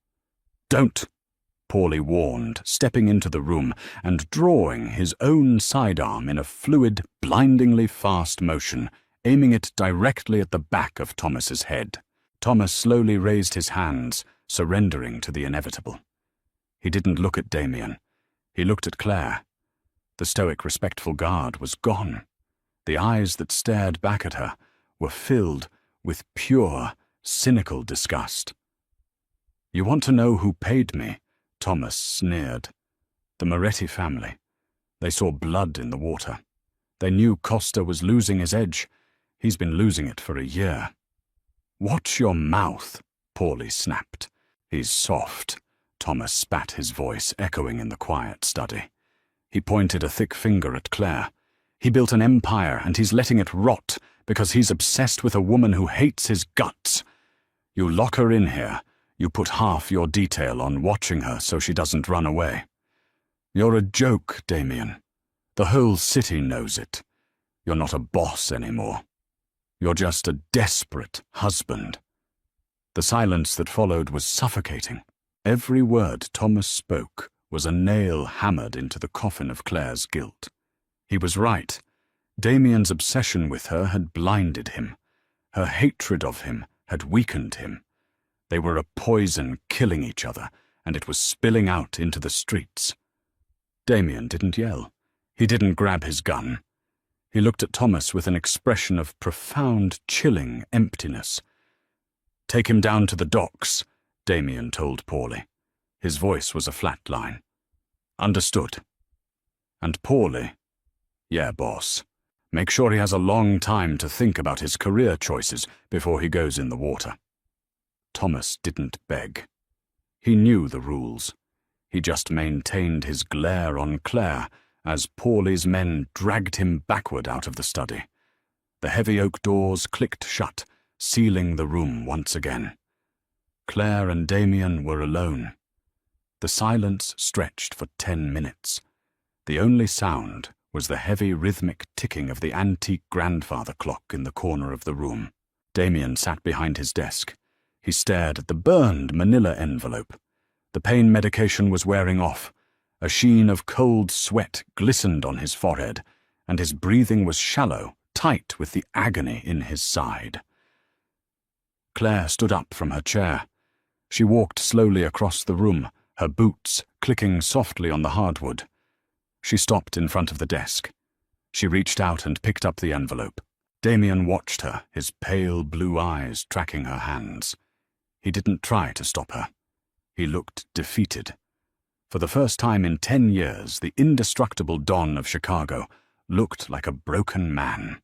"Don't," Paulie warned, stepping into the room and drawing his own sidearm in a fluid, blindingly fast motion, aiming it directly at the back of Thomas's head. Thomas slowly raised his hands, surrendering to the inevitable. He didn't look at Damien. He looked at Claire. The stoic, respectful guard was gone. The eyes that stared back at her were filled with pure, cynical disgust. "You want to know who paid me?" Thomas sneered. "The Moretti family. They saw blood in the water. They knew Costa was losing his edge. He's been losing it for a year." "Watch your mouth," Paulie snapped. "He's soft." Thomas spat, his voice echoing in the quiet study. He pointed a thick finger at Claire. "He built an empire, and he's letting it rot because he's obsessed with a woman who hates his guts. You lock her in here. You put half your detail on watching her so she doesn't run away. You're a joke, Damien. The whole city knows it. You're not a boss anymore. You're just a desperate husband." The silence that followed was suffocating. Every word Thomas spoke was a nail hammered into the coffin of Claire's guilt. He was right. Damien's obsession with her had blinded him. Her hatred of him had weakened him. They were a poison killing each other, and it was spilling out into the streets. Damien didn't yell. He didn't grab his gun. He looked at Thomas with an expression of profound, chilling emptiness. "Take him down to the docks," Damien told Paulie. His voice was a flat line. "Understood." And Paulie, "Yeah, boss. Make sure he has a long time to think about his career choices before he goes in the water." Thomas didn't beg. He knew the rules. He just maintained his glare on Claire as Paulie's men dragged him backward out of the study. The heavy oak doors clicked shut, sealing the room once again. Claire and Damien were alone. The silence stretched for 10 minutes. The only sound was the heavy rhythmic ticking of the antique grandfather clock in the corner of the room. Damien sat behind his desk. He stared at the burned manila envelope. The pain medication was wearing off. A sheen of cold sweat glistened on his forehead, and his breathing was shallow, tight with the agony in his side. Claire stood up from her chair. She walked slowly across the room, her boots clicking softly on the hardwood. She stopped in front of the desk. She reached out and picked up the envelope. Damien watched her, his pale blue eyes tracking her hands. He didn't try to stop her. He looked defeated. For the first time in 10 years, the indestructible Don of Chicago looked like a broken man.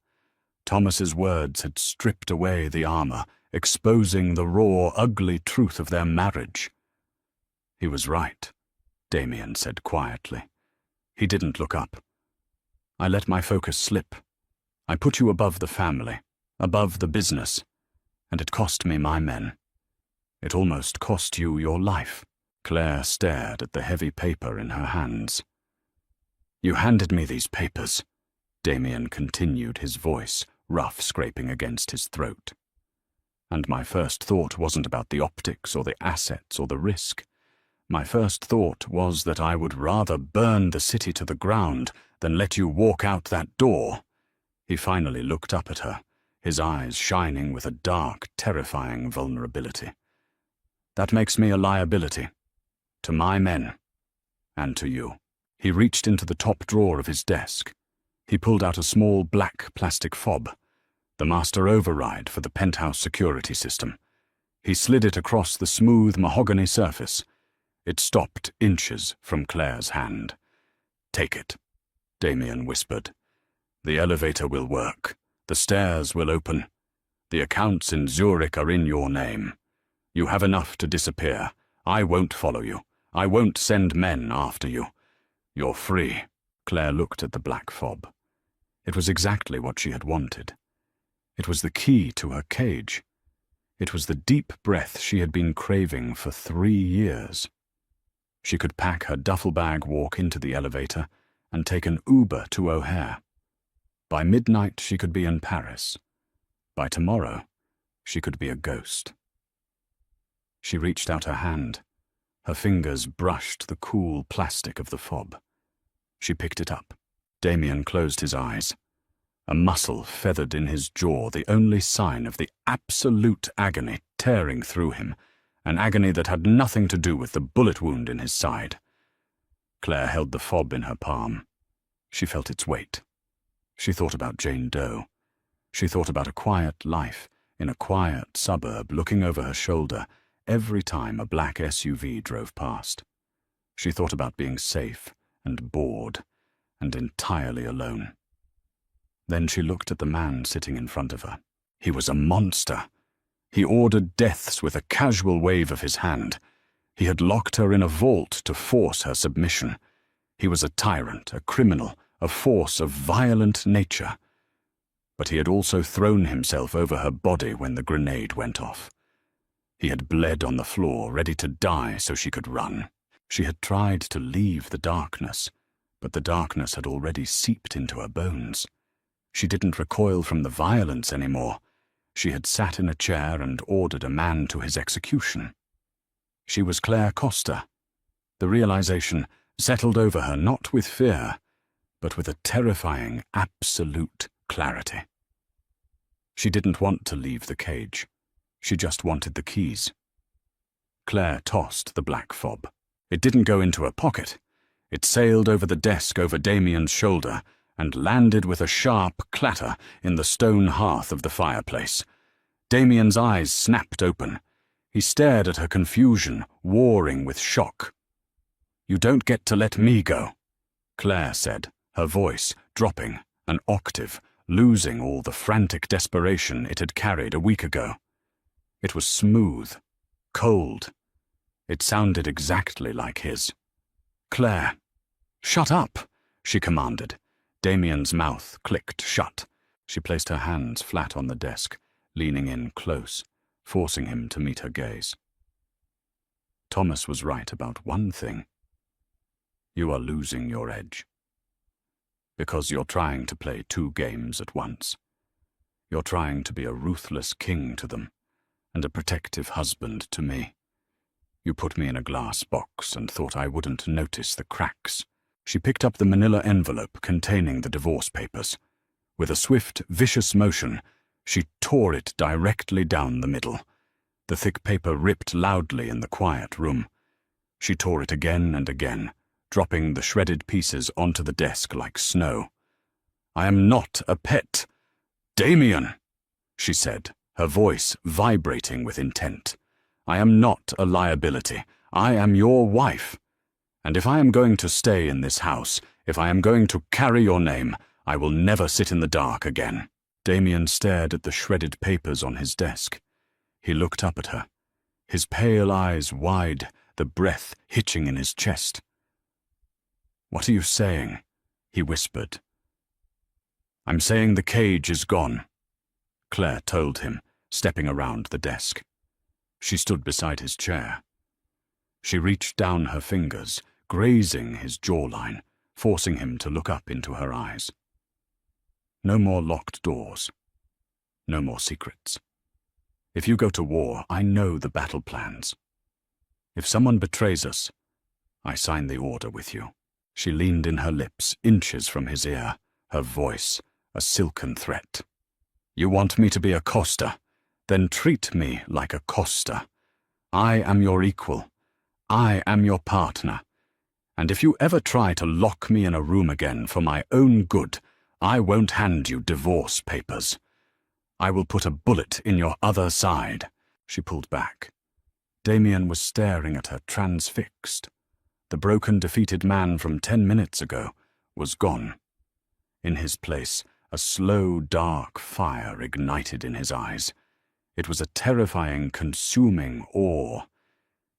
Thomas's words had stripped away the armor, exposing the raw, ugly truth of their marriage. "He was right," Damien said quietly. He didn't look up. "I let my focus slip. I put you above the family, above the business, and it cost me my men. It almost cost you your life." Claire stared at the heavy paper in her hands. "You handed me these papers," Damien continued, his voice rough, scraping against his throat. "And my first thought wasn't about the optics or the assets or the risk. My first thought was that I would rather burn the city to the ground than let you walk out that door." He finally looked up at her, his eyes shining with a dark, terrifying vulnerability. "That makes me a liability. To my men. And to you." He reached into the top drawer of his desk. He pulled out a small black plastic fob, the master override for the penthouse security system. He slid it across the smooth mahogany surface. It stopped inches from Claire's hand. "Take it." Damien whispered. "The elevator will work. The stairs will open. The accounts in Zurich are in your name. You have enough to disappear. I won't follow you. I won't send men after you. You're free." Claire looked at the black fob. It was exactly what she had wanted. It was the key to her cage. It was the deep breath she had been craving for 3 years. She could pack her duffel bag, walk into the elevator, and take an Uber to O'Hare. By midnight she could be in Paris. By tomorrow she could be a ghost. She reached out her hand. Her fingers brushed the cool plastic of the fob. She picked it up. Damien closed his eyes. A muscle feathered in his jaw, the only sign of the absolute agony tearing through him, an agony that had nothing to do with the bullet wound in his side. Claire held the fob in her palm. She felt its weight. She thought about Jane Doe. She thought about a quiet life in a quiet suburb, looking over her shoulder every time a black SUV drove past. She thought about being safe and bored and entirely alone. Then she looked at the man sitting in front of her. He was a monster. He ordered deaths with a casual wave of his hand. He had locked her in a vault to force her submission. He was a tyrant, a criminal, a force of violent nature. But he had also thrown himself over her body when the grenade went off. He had bled on the floor, ready to die so she could run. She had tried to leave the darkness, but the darkness had already seeped into her bones. She didn't recoil from the violence anymore. She had sat in a chair and ordered a man to his execution. She was Claire Costa. The realization settled over her not with fear, but with a terrifying, absolute clarity. She didn't want to leave the cage. She just wanted the keys. Claire tossed the black fob. It didn't go into her pocket. It sailed over the desk over Damien's shoulder and landed with a sharp clatter in the stone hearth of the fireplace. Damien's eyes snapped open. He stared at her confusion, warring with shock. "You don't get to let me go," Claire said, her voice dropping an octave, losing all the frantic desperation it had carried a week ago. It was smooth, cold. It sounded exactly like his. "Claire, shut up," she commanded. Damien's mouth clicked shut. She placed her hands flat on the desk, leaning in close, forcing him to meet her gaze. Thomas was right about one thing. You are losing your edge. Because you're trying to play 2 games at once. You're trying to be a ruthless king to them, and a protective husband to me. You put me in a glass box and thought I wouldn't notice the cracks. She picked up the manila envelope containing the divorce papers. With a swift, vicious motion, she tore it directly down the middle. The thick paper ripped loudly in the quiet room. She tore it again and again, dropping the shredded pieces onto the desk like snow. "I am not a pet. Damien," she said, her voice vibrating with intent. "I am not a liability. I am your wife. And if I am going to stay in this house, if I am going to carry your name, I will never sit in the dark again." Damien stared at the shredded papers on his desk. He looked up at her, his pale eyes wide, the breath hitching in his chest. "What are you saying?" he whispered. "I'm saying the cage is gone," Claire told him, stepping around the desk. She stood beside his chair. She reached down her fingers, grazing his jawline, forcing him to look up into her eyes. No more locked doors. No more secrets. If you go to war, I know the battle plans. If someone betrays us, I sign the order with you. She leaned in her lips, inches from his ear, her voice a silken threat. "You want me to be a Costa? Then treat me like a Costa. I am your equal. I am your partner. And if you ever try to lock me in a room again for my own good, I won't hand you divorce papers. I will put a bullet in your other side." She pulled back. Damien was staring at her transfixed. The broken, defeated man from 10 minutes ago was gone. In his place, a slow, dark fire ignited in his eyes. It was a terrifying, consuming awe.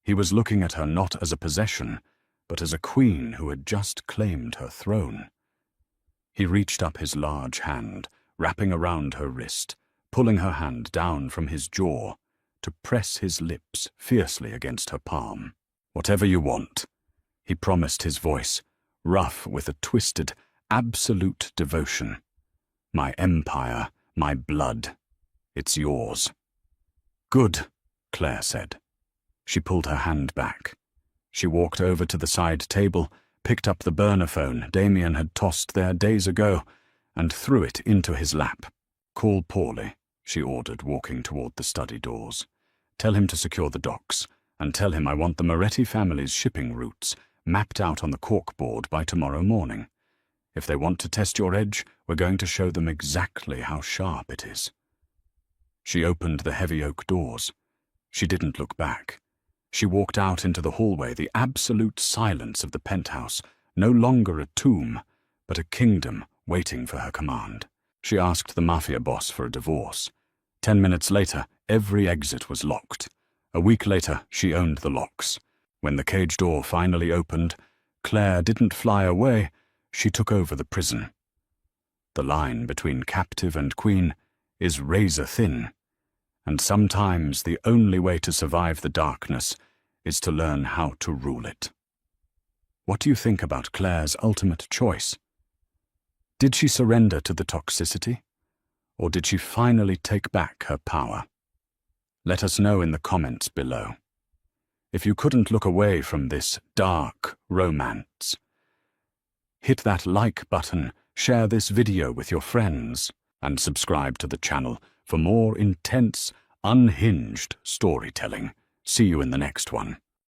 He was looking at her not as a possession, but as a queen who had just claimed her throne. He reached up his large hand, wrapping around her wrist, pulling her hand down from his jaw, to press his lips fiercely against her palm. "Whatever you want," he promised, his voice rough with a twisted, absolute devotion. "My empire, my blood, it's yours." "Good," Claire said. She pulled her hand back. She walked over to the side table, picked up the burner phone Damien had tossed there days ago, and threw it into his lap. "Call Paulie," she ordered, walking toward the study doors. "Tell him to secure the docks, and tell him I want the Moretti family's shipping routes mapped out on the corkboard by tomorrow morning. If they want to test your edge, we're going to show them exactly how sharp it is." She opened the heavy oak doors. She didn't look back. She walked out into the hallway, the absolute silence of the penthouse, no longer a tomb, but a kingdom waiting for her command. She asked the Mafia boss for a divorce. 10 minutes later, every exit was locked. A week later, she owned the locks. When the cage door finally opened, Claire didn't fly away, she took over the prison. The line between captive and queen is razor thin, and sometimes the only way to survive the darkness is to learn how to rule it. What do you think about Claire's ultimate choice? Did she surrender to the toxicity, or did she finally take back her power? Let us know in the comments below. If you couldn't look away from this dark romance, hit that like button, share this video with your friends, and subscribe to the channel for more intense, unhinged storytelling. See you in the next one.